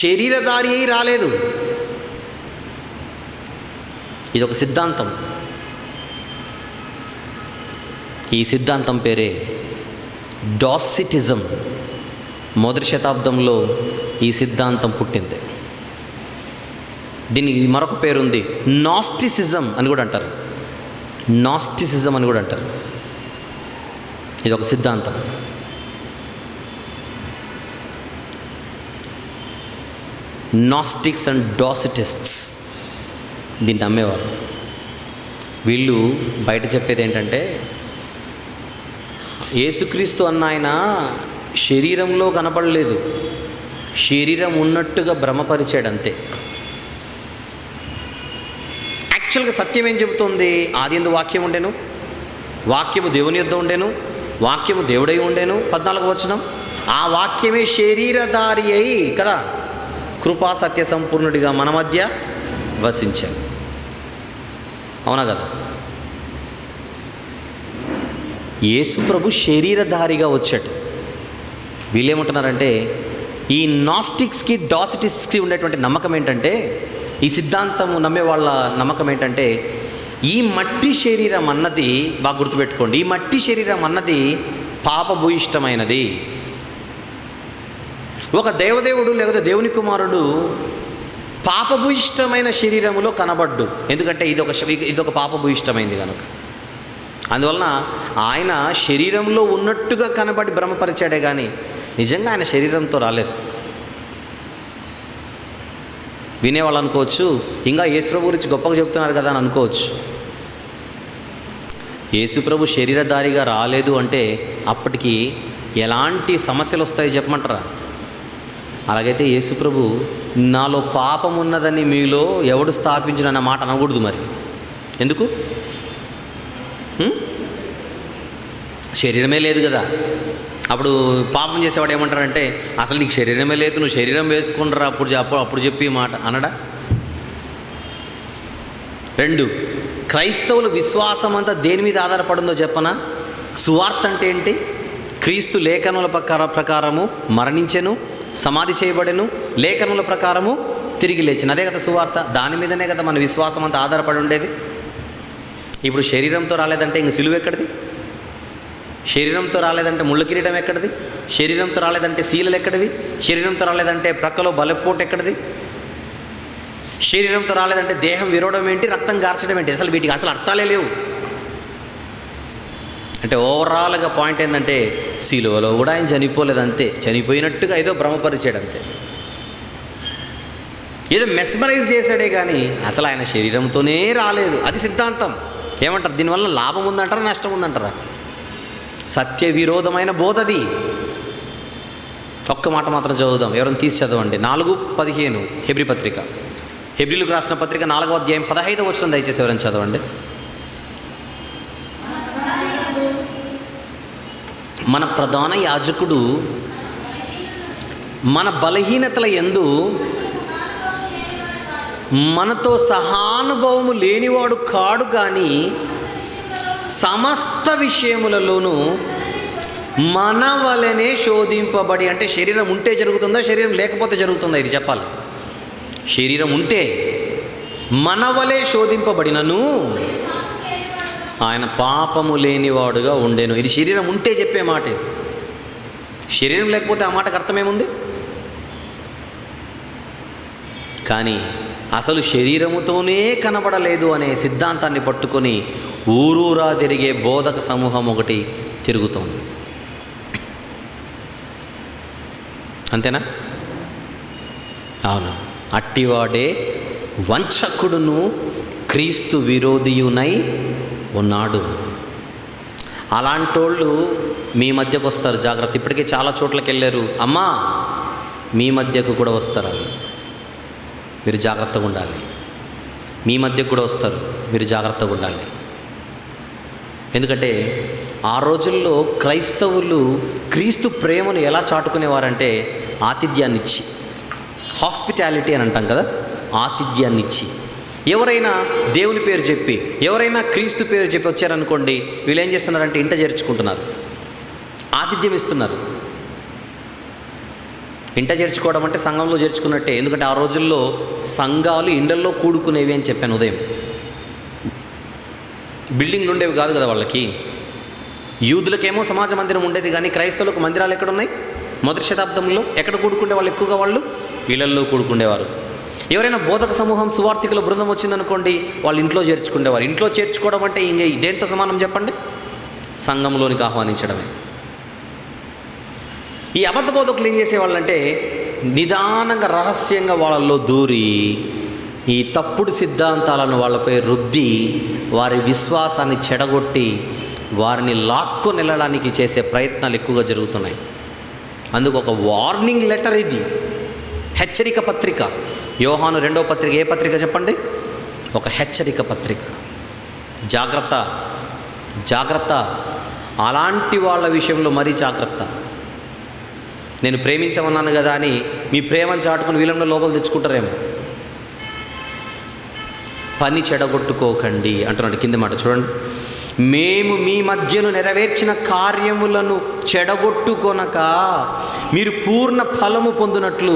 Speaker 2: శరీరధారి అయి రాలేదు. ఇది ఒక సిద్ధాంతం. ఈ సిద్ధాంతం పేరే డాసిటిజం. మొదటి శతాబ్దంలో ఈ సిద్ధాంతం పుట్టింది. దీనికి మరొక పేరుంది, నాస్టిసిజం అని కూడా అంటారు. నాస్టిసిజం అని కూడా అంటారు. ఇది ఒక సిద్ధాంతం. నాస్టిక్స్ అండ్ డాసిటిస్ట్స్ దీన్ని నమ్మేవారు. వీళ్ళు బయట చెప్పేది ఏంటంటే, యేసుక్రీస్తు అన్న ఆయన శరీరంలో కనపడలేదు, శరీరం ఉన్నట్టుగా భ్రమపరిచాడు అంతే. యాక్చువల్గా సత్యం ఏం చెబుతుంది? ఆదియందు వాక్యం ఉండెను, వాక్యము దేవుని యొద్ద ఉండెను, వాక్యము దేవుడై ఉండెను. 14వ వచనం, ఆ వాక్యమే శరీరధారి అయి కదా కృపా సత్య సంపూర్ణుడిగా మన మధ్య వసించాను. అవునా కదా? యేసు ప్రభు శరీరధారిగా వచ్చాడు. వీళ్ళేమంటున్నారంటే, ఈ నాస్టిక్స్కి డాసిటిస్ట్కి ఉండేటువంటి నమ్మకం ఏంటంటే, ఈ సిద్ధాంతం నమ్మే వాళ్ళ నమ్మకం ఏంటంటే, ఈ మట్టి శరీరం అన్నది, బాగా గుర్తుపెట్టుకోండి, ఈ మట్టి శరీరం అన్నది పాపభూయిష్టమైనది. ఒక దేవదేవుడు లేకపోతే దేవుని కుమారుడు పాపభూయిష్టమైన శరీరములో కనబడ్డు. ఎందుకంటే ఇదొక పాపభూయిష్టమైంది కనుక. అందువలన ఆయన శరీరంలో ఉన్నట్టుగా కనబడి భ్రమపరిచాడే కానీ నిజంగా ఆయన శరీరంతో రాలేదు. వినేవాళ్ళు అనుకోవచ్చు, ఇంకా యేసుప్రభు గురించి గొప్పగా చెప్తున్నారు కదా అని అనుకోవచ్చు. యేసుప్రభు శరీరధారిగా రాలేదు అంటే అప్పటికి ఎలాంటి సమస్యలు వస్తాయో చెప్పమంటారా? అలాగైతే యేసుప్రభు నాలో పాపం ఉన్నదని మీలో ఎవడు స్థాపించిన అన్న మాట అనకూడదు. మరి ఎందుకు? శరీరమే లేదు కదా. అప్పుడు పాపం చేసేవాడు ఏమంటారంటే, అసలు నీకు శరీరమే లేదు, నువ్వు శరీరం వేసుకుంటారా అప్పుడు చెప్పి మాట అనడా? 2, క్రైస్తవుల విశ్వాసం అంతా దేని మీద ఆధారపడిందో చెప్పనా? సువార్త అంటే ఏంటి? క్రీస్తు లేఖనముల ప్రకారము మరణించెను, సమాధి చేయబడెను, లేఖనముల ప్రకారము తిరిగి లేచెను. అదే కదా సువార్త. దాని మీదనే కదా మన విశ్వాసం అంతా ఆధారపడి ఉండేది. ఇప్పుడు శరీరంతో రాలేదంటే ఇంక సిలువ ఎక్కడిది? శరీరంతో రాలేదంటే ముళ్ళ కిరీటం ఎక్కడిది? శరీరంతో రాలేదంటే శీలలు ఎక్కడివి? శరీరంతో రాలేదంటే ప్రక్కలో బలపోటు ఎక్కడిది? శరీరంతో రాలేదంటే దేహం విరవడం ఏంటి, రక్తం గార్చడం ఏంటి? అసలు వీటికి అసలు అర్థాలే లేవు. అంటే ఓవరాల్గా పాయింట్ ఏంటంటే శిలువలో కూడా ఆయన చనిపోలేదు, అంతే. చనిపోయినట్టుగా ఏదో భ్రమపరిచాడు, అంతే. ఏదో మెస్మరైజ్ చేశాడే కానీ అసలు ఆయన శరీరంతోనే రాలేదు. అది సిద్ధాంతం. ఏమంటారు? దీనివల్ల లాభం ఉందంటారా, నష్టం ఉందంటారా? సత్య విరోధమైన బోధది. ఒక్క మాట మాత్రం చదువుదాం, ఎవరైనా తీసి చదవండి. 4:15 హెబ్రీ పత్రిక, హెబ్రీలకు రాసిన పత్రిక 4వ అధ్యాయం 15వ వచనం దయచేసి ఎవరైనా చదవండి. మన ప్రధాన యాజకుడు మన బలహీనతల యందు మనతో సహానుభవము లేనివాడు కాడు, కానీ సమస్త విషయములలోనూ మన వలనే శోధింపబడి. అంటే శరీరం ఉంటే జరుగుతుందా, శరీరం లేకపోతే జరుగుతుందా? ఇది చెప్పాలి. శరీరం ఉంటే మన వలే శోధింపబడినను ఆయన పాపము లేనివాడుగా ఉండేను. ఇది శరీరం ఉంటే చెప్పే మాట. ఇది శరీరం లేకపోతే ఆ మాటకు అర్థమేముంది? కానీ అసలు శరీరముతోనే కనబడలేదు అనే సిద్ధాంతాన్ని పట్టుకొని ఊరూరా తిరిగే బోధక సమూహం ఒకటి తిరుగుతోంది. అంతేనా? అవును. అట్టివాడే వంచకుడును క్రీస్తు విరోధియునై ఉన్నాడు. అలాంటోళ్ళు మీ మధ్యకు వస్తారు, జాగ్రత్త. ఇప్పటికే చాలా చోట్లకి వెళ్ళారు. అమ్మా, మీ మధ్యకు కూడా వస్తారు, మీరు జాగ్రత్తగా ఉండాలి. మీ మధ్యకు కూడా వస్తారు, మీరు జాగ్రత్తగా ఉండాలి. ఎందుకంటే ఆ రోజుల్లో క్రైస్తవులు క్రీస్తు ప్రేమను ఎలా చాటుకునేవారంటే ఆతిథ్యాన్నిచ్చి, హాస్పిటాలిటీ అని అంటాం కదా, ఆతిథ్యాన్నిచ్చి. ఎవరైనా దేవుని పేరు చెప్పి, ఎవరైనా క్రీస్తు పేరు చెప్పి వచ్చారనుకోండి, వీళ్ళు ఏం చేస్తున్నారంటే ఇంట చేర్చుకుంటున్నారు, ఆతిథ్యం ఇస్తున్నారు. ఇంట చేర్చుకోవడం అంటే సంఘంలో చేర్చుకున్నట్టే. ఎందుకంటే ఆ రోజుల్లో సంఘాలు ఇండ్లలో కూడుకునేవి అని చెప్పాను ఉదయం. బిల్డింగ్లు ఉండేవి కాదు కదా వాళ్ళకి. యూదులకేమో సమాజ మందిరం ఉండేది, కానీ క్రైస్తవులకు మందిరాలు ఎక్కడున్నాయి? మొదటి శతాబ్దంలో ఎక్కడ కూడుకుండే వాళ్ళు? ఎక్కువగా వాళ్ళు ఇళ్లల్లో కూడుకుండేవారు. ఎవరైనా బోధక సమూహం, సువార్థికుల బృందం వచ్చిందనుకోండి, వాళ్ళు ఇంట్లో చేర్చుకునేవారు. ఇంట్లో చేర్చుకోవడం అంటే ఇంక దేంతో సమానం చెప్పండి? సంఘంలోనికి ఆహ్వానించడమే. ఈ అబద్ధ బోధకులు ఏం చేసేవాళ్ళంటే నిదానంగా రహస్యంగా వాళ్ళల్లో దూరి ఈ తప్పుడు సిద్ధాంతాలను వాళ్ళపై రుద్ది వారి విశ్వాసాన్ని చెడగొట్టి వారిని లాక్కొని వెళ్ళడానికి చేసే ప్రయత్నాలు ఎక్కువగా జరుగుతున్నాయి. అందుకు ఒక వార్నింగ్ లెటర్ ఇది, హెచ్చరిక పత్రిక. యోహాను 2వ పత్రిక ఏ పత్రిక చెప్పండి? ఒక హెచ్చరిక పత్రిక. జాగ్రత్త, జాగ్రత్త. అలాంటి వాళ్ళ విషయంలో మరీ జాగ్రత్త. నేను ప్రేమించమన్నాను కదా అని మీ ప్రేమను చాటుకుని వీళ్ళంలో లోపల తెచ్చుకుంటారేమో. పని చెడగొట్టుకోకండి అంటున్నాడు. కింద మాట చూడండి. మేము మీ మధ్యను నెరవేర్చిన కార్యములను చెడగొట్టుకొనక మీరు పూర్ణ ఫలము పొందినట్లు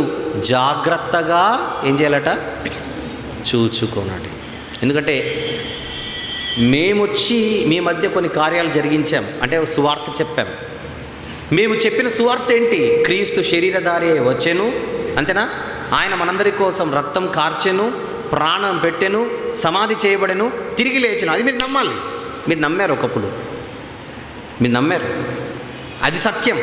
Speaker 2: జాగ్రత్తగా ఏం చేయాలట? చూచుకోనండి. ఎందుకంటే మేమొచ్చి మీ మధ్య కొన్ని కార్యాలు జరిగించాం, అంటే సువార్త చెప్పాం. మేము చెప్పిన సువార్త ఏంటి? క్రీస్తు శరీరధారి వచ్చెను, అంతేనా? ఆయన మనందరి కోసం రక్తం కార్చెను, ప్రాణం పెట్టెను, సమాధి చేయబడెను, తిరిగి లేచెను. అది మీరు నమ్మాలి. మీరు నమ్మారు, ఒకప్పుడు మీరు నమ్మారు. అది సత్యం.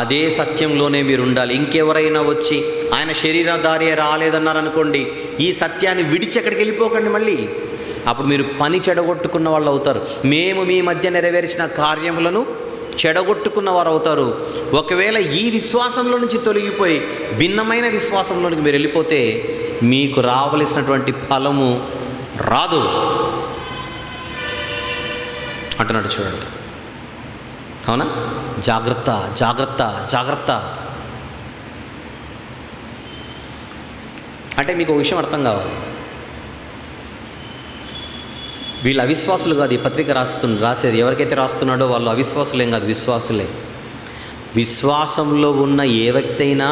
Speaker 2: అదే సత్యంలోనే మీరు ఉండాలి. ఇంకెవరైనా వచ్చి ఆయన శరీరధారి రాలేదన్నారనుకోండి, ఈ సత్యాన్ని విడిచి ఎక్కడికి వెళ్ళిపోకండి. మళ్ళీ అప్పుడు మీరు పని చెడగొట్టుకున్న వాళ్ళు అవుతారు. మేము మీ మధ్య నెరవేర్చిన కార్యములను చెడగొట్టుకున్న వారు అవుతారు. ఒకవేళ ఈ విశ్వాసంలో నుంచి తొలగిపోయి భిన్నమైన విశ్వాసంలోనికి మీరు వెళ్ళిపోతే మీకు రావలసినటువంటి ఫలము రాదు అంటున్నాడు. చూడండి, అవునా? జాగ్రత్త, జాగ్రత్త, జాగ్రత్త. అంటే మీకు ఒక విషయం అర్థం కావాలి. వీళ్ళు అవిశ్వాసులు కాదు. ఈ పత్రిక రాసేది ఎవరికైతే రాస్తున్నాడో వాళ్ళు అవిశ్వాసులేం కాదు, విశ్వాసులే. విశ్వాసంలో ఉన్న ఏ వ్యక్తి అయినా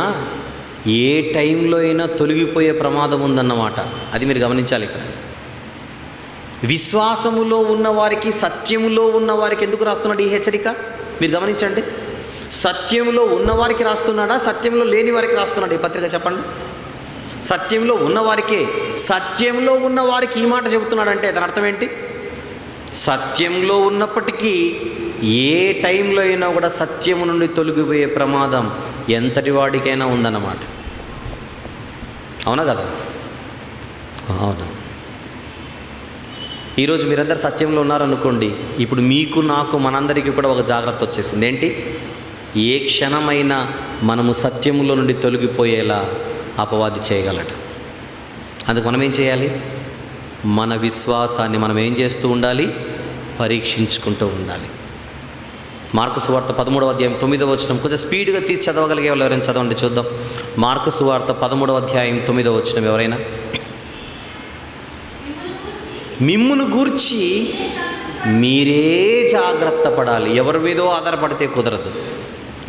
Speaker 2: ఏ టైంలో అయినా తొలగిపోయే ప్రమాదం ఉందన్నమాట. అది మీరు గమనించాలి. ఇక్కడ విశ్వాసములో ఉన్నవారికి, సత్యములో ఉన్నవారికి ఎందుకు రాస్తున్నాడు ఈ హెచ్చరిక? మీరు గమనించండి. సత్యంలో ఉన్నవారికి రాస్తున్నాడా, సత్యంలో లేని వారికి రాస్తున్నాడు ఈ పత్రిక? చెప్పండి. సత్యంలో ఉన్నవారికే. సత్యంలో ఉన్నవారికి ఈ మాట చెబుతున్నాడంటే దాని అర్థం ఏంటి? సత్యంలో ఉన్నప్పటికీ ఏ టైంలో అయినా కూడా సత్యము నుండి తొలగిపోయే ప్రమాదం ఎంతటి వాడికైనా ఉందన్నమాట. అవునా కదా? అవునా? ఈరోజు మీరందరూ సత్యంలో ఉన్నారనుకోండి, ఇప్పుడు మీకు, నాకు, మనందరికీ కూడా ఒక జాగ్రత్త వచ్చేసింది. ఏంటి? ఏ క్షణమైనా మనము సత్యములో నుండి తొలగిపోయేలా అపవాది చేయగలడు. అందుకు మనం ఏం చేయాలి? మన విశ్వాసాన్ని మనం ఏం చేస్తూ ఉండాలి? పరీక్షించుకుంటూ ఉండాలి. మార్కు సువార్త 13వ అధ్యాయం 9వ వచనం. కొంచెం స్పీడ్గా తీసి చదవగలిగే వాళ్ళు ఎవరైనా చదవండి, చూద్దాం. మార్కు సువార్త 13వ అధ్యాయం 9వ వచనం ఎవరైనా. మిమ్మును గూర్చి మీరే జాగ్రత్త పడాలి. ఎవరి మీదో ఆధారపడితే కుదరదు.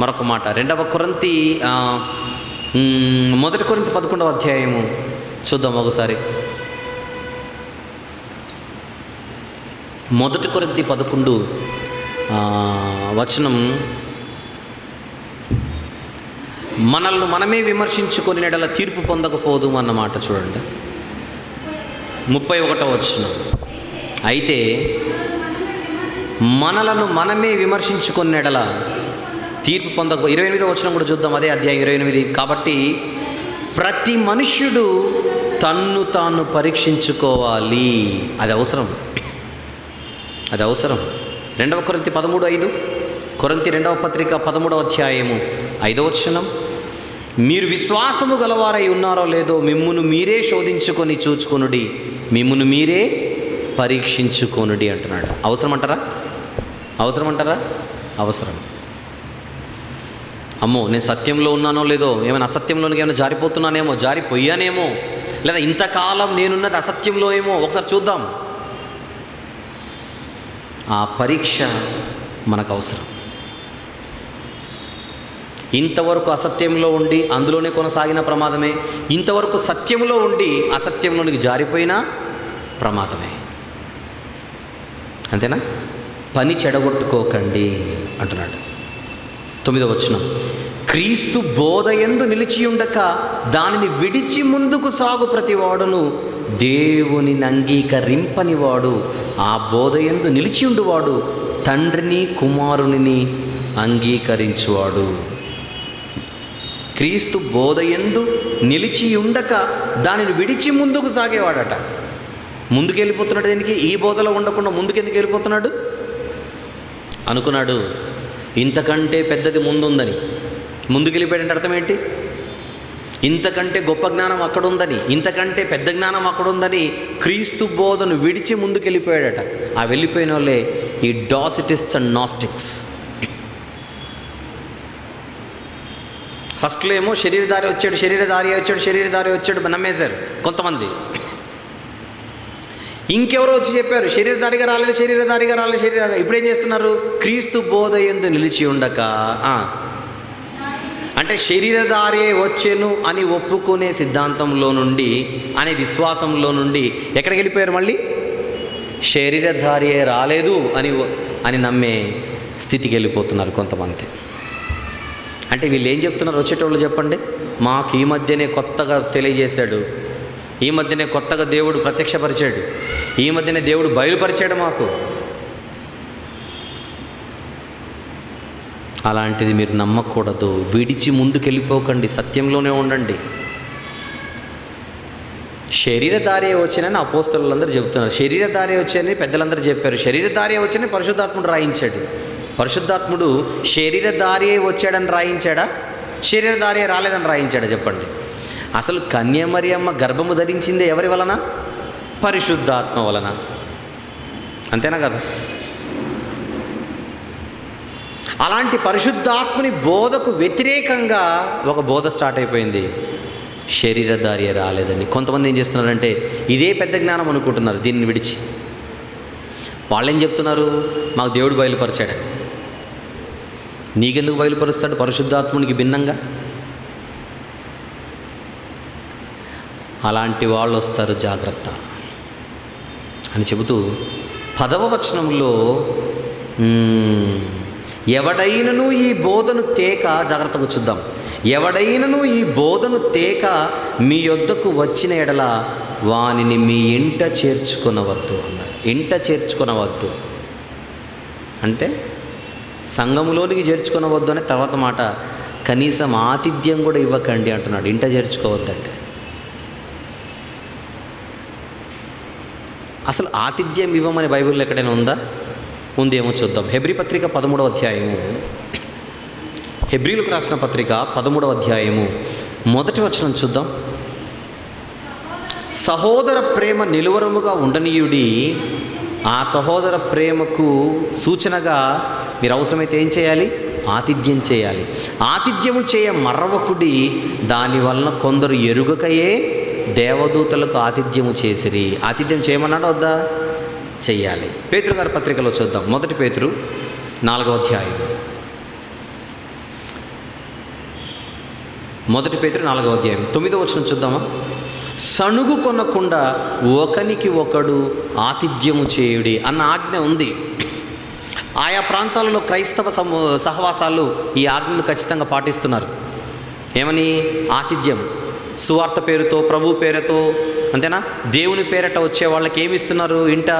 Speaker 2: మరొక మాట, 2 కొరింథీ 11వ అధ్యాయము చూద్దాం ఒకసారి. 1 కొరింథీ 11 వచనం. మనల్ని మనమే విమర్శించుకొని నెడల తీర్పు పొందకపోదు అన్నమాట. చూడండి, 31వ వచనం. అయితే మనలను మనమే విమర్శించుకొని నెడల తీర్పు పొందక. 28వ వచనం కూడా చూద్దాం, అదే అధ్యాయం 28. కాబట్టి ప్రతి మనుష్యుడు తన్ను తాను పరీక్షించుకోవాలి. అది అవసరం, అది అవసరం. 2 కొరింథీ 13:5, కొరింథీ 2వ పత్రిక 13వ అధ్యాయము 5వ వచనం. మీరు విశ్వాసము గలవారై ఉన్నారో లేదో మిమ్మును మీరే శోధించుకొని చూచుకొనుడి, మిమ్మును మీరే పరీక్షించుకొనుడి అంటున్నాడు. అవసరం అంటారా? అవసరం అంటారా? అవసరం. అమ్మో, నేను సత్యంలో ఉన్నానో లేదో, ఏమైనా అసత్యంలోనికి ఏమైనా జారిపోతున్నానేమో, జారిపోయానేమో, లేదా ఇంతకాలం నేనున్నది అసత్యంలో ఏమో, ఒకసారి చూద్దాం. ఆ పరీక్ష మనకు అవసరం. ఇంతవరకు అసత్యంలో ఉండి అందులోనే కొనసాగిన ప్రమాదమే, ఇంతవరకు సత్యంలో ఉండి అసత్యంలోనికి జారిపోయినా ప్రమాదమే. అంతేనా? పని చెడగొట్టుకోకండి అంటున్నాడు. 9వ వచనం. క్రీస్తు బోధయందు నిలిచి ఉండక దానిని విడిచి ముందుకు సాగు ప్రతివాడును దేవునిని అంగీకరింపనివాడు. ఆ బోధయందు నిలిచి ఉండువాడు తండ్రిని కుమారునిని అంగీకరించువాడు. క్రీస్తు బోధయందు నిలిచి ఉండక దానిని విడిచి ముందుకు సాగేవాడట. ముందుకు వెళ్ళిపోతున్నాడు. దేనికి? ఈ బోధలో ఉండకుండా ముందుకెందుకు వెళ్ళిపోతున్నాడు? అనుకున్నాడు ఇంతకంటే పెద్దది ముందుందని. ముందుకెళ్ళిపోయాడంటే అర్థం ఏంటి? ఇంతకంటే గొప్ప జ్ఞానం అక్కడ ఉందని, ఇంతకంటే పెద్ద జ్ఞానం అక్కడ ఉందని క్రీస్తు బోధను విడిచి ముందుకెళ్ళిపోయాడట. ఆ వెళ్ళిపోయిన వాళ్ళే ఈ డాసిటిస్ట్స్ అండ్ నాస్టిక్స్. ఫస్ట్లో ఏమో శరీరధారి వచ్చాడు, శరీరధారి వచ్చాడు, శరీరధారి వచ్చాడు నమ్మేశారు కొంతమంది. ఇంకెవరో వచ్చి చెప్పారు శరీరధారిగా రాలేదు, శరీరధారిగా రాలేదు, శరీరధారిగా. ఇప్పుడు ఏం చేస్తున్నారు? క్రీస్తు బోధ యందు నిలిచి ఉండక, అంటే శరీరధారే వచ్చెను అని ఒప్పుకునే సిద్ధాంతంలో నుండి, అనే విశ్వాసంలో నుండి ఎక్కడికి వెళ్ళిపోయారు? మళ్ళీ శరీరధారే రాలేదు అని నమ్మే స్థితికి వెళ్ళిపోతున్నారు కొంతమంది. అంటే వీళ్ళు ఏం చెప్తున్నారు వచ్చేటోళ్ళు చెప్పండి? మాకు ఈ మధ్యనే కొత్తగా తెలియజేశాడు, ఈ మధ్యనే కొత్తగా దేవుడు ప్రత్యక్షపరిచాడు, ఈ మధ్యనే దేవుడు బయలుపరిచాడు మాకు. అలాంటిది మీరు నమ్మకూడదు. విడిచి ముందుకెళ్ళిపోకండి, సత్యంలోనే ఉండండి. శరీరధారే వచ్చానని అపోస్తలులందరూ చెబుతున్నారు, శరీరధారే వచ్చానని పెద్దలందరూ చెప్పారు, శరీరధారే వచ్చానని పరిశుద్ధాత్ముడు రాయించాడు. పరిశుద్ధాత్ముడు శరీరధారే వచ్చాడని రాయించాడా, శరీరధారే రాలేదని రాయించాడా చెప్పండి? అసలు కన్యమరియమ్మ గర్భము ధరించిందే ఎవరి వలన? పరిశుద్ధాత్మ వలన. అంతేనా కదా? అలాంటి పరిశుద్ధాత్మని బోధకు వ్యతిరేకంగా ఒక బోధ స్టార్ట్ అయిపోయింది, శరీరధారి రాలేదని. కొంతమంది ఏం చేస్తున్నారంటే ఇదే పెద్ద జ్ఞానం అనుకుంటున్నారు దీన్ని విడిచి. వాళ్ళేం చెప్తున్నారు? మాకు దేవుడు బయలుపరిచాడని. నీకెందుకు బయలుపరుస్తాడు పరిశుద్ధాత్మునికి భిన్నంగా? అలాంటి వాళ్ళు వస్తారు, జాగ్రత్త అని చెబుతూ 10వ వచనంలో ఎవడైనను ఈ బోధను తేక, జాగ్రత్తగా చూద్దాం, ఎవడైనను ఈ బోధను తేక మీ యొద్దకు వచ్చిన ఎడల వానిని మీ ఇంట చేర్చుకొనవద్దు అన్నాడు. ఇంట చేర్చుకొనవద్దు అంటే సంఘములోనికి చేర్చుకొనవద్దు అనే తర్వాత మాట, కనీసం ఆతిథ్యం కూడా ఇవ్వకండి అంటున్నాడు. ఇంట చేర్చుకోవద్దంటే అసలు ఆతిథ్యం ఇవ్వమని బైబిల్లో ఎక్కడైనా ఉందా? ఉందేమో చూద్దాం. హెబ్రీ పత్రిక 13వ అధ్యాయము, హెబ్రీలకు రాసిన పత్రిక 13వ అధ్యాయము 1వ వచనం చూద్దాం. సహోదర ప్రేమ నిలువరముగా ఉండనీయుడి, ఆ సహోదర ప్రేమకు సూచనగా మీరు అవసరమైతే ఏం చేయాలి? ఆతిథ్యం చేయాలి. ఆతిథ్యము చేయ మర్వకుడి, దానివలన కొందరు ఎరుగకయే దేవదూతలకు ఆతిథ్యము చేసిరి. ఆతిథ్యం చేయమన్నాడు వద్దా? చెయ్యాలి. పేతురు గారి పత్రికలో చూద్దాం. 1 పేతురు 4వ అధ్యాయం, 1 పేతురు 4వ అధ్యాయం 9వ వచనం చూద్దామా? సణుగు కొనకుండా ఒకనికి ఒకడు ఆతిథ్యము చేయుడి అన్న ఆజ్ఞ ఉంది. ఆయా ప్రాంతాలలో క్రైస్తవ సహవాసాలు ఈ ఆజ్ఞను ఖచ్చితంగా పాటిస్తున్నారు. ఏమని? ఆతిథ్యం. సువార్త పేరుతో, ప్రభు పేరుతో, అంతేనా, దేవుని పేరట వచ్చే వాళ్ళకి ఏమి ఇస్తున్నారు? ఇంట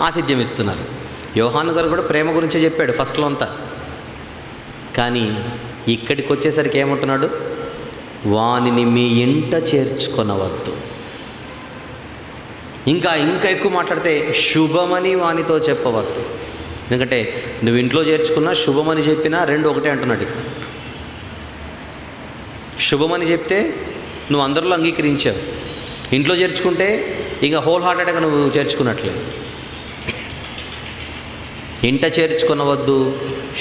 Speaker 2: ఆతిథ్యం ఇస్తున్నారు. యోహాను గారు కూడా ప్రేమ గురించే చెప్పాడు ఫస్ట్లో అంతా. కానీ ఇక్కడికి వచ్చేసరికి ఏమంటున్నాడు? వానిని మీ ఇంట చేర్చుకొనవద్దు. ఇంకా ఎక్కువ మాట్లాడితే శుభమని వానితో చెప్పవద్దు. ఎందుకంటే నువ్వు ఇంట్లో చేర్చుకున్నా, శుభమని చెప్పినా రెండు ఒకటే అంటున్నాడు ఇక్కడ. శుభమని చెప్తే నువ్వు అందరిలో అంగీకరించావు, ఇంట్లో చేర్చుకుంటే ఇంకా హోల్ హార్టెడ్గా నువ్వు చేర్చుకున్నట్లే. ఇంట చేర్చుకొనవద్దు,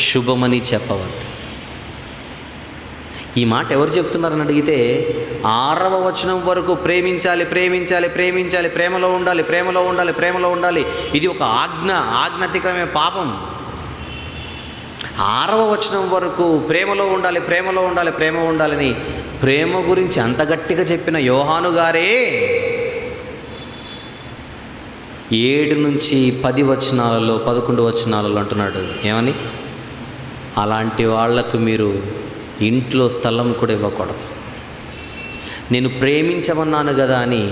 Speaker 2: శుభమని చెప్పవద్దు. ఈ మాట ఎవరు చెప్తున్నారని అడిగితే 6వ వచనం వరకు ప్రేమించాలి, ప్రేమించాలి, ప్రేమించాలి, ప్రేమలో ఉండాలి, ప్రేమలో ఉండాలి, ప్రేమలో ఉండాలి. ఇది ఒక ఆజ్ఞ, ఆజ్ఞాతిక్రమే పాపం. 6వ వచనం వరకు ప్రేమలో ఉండాలి, ప్రేమలో ఉండాలి, ప్రేమ ఉండాలని ప్రేమ గురించి అంత గట్టిగా చెప్పిన యోహాను గారే 7 నుంచి 10 వచనాలలో, 11 వచనాలలో అంటున్నాడు ఏమని? అలాంటి వాళ్లకు మీరు ఇంట్లో స్థలం కూడా ఇవ్వకూడదు. నేను ప్రేమించమన్నాను కదా అని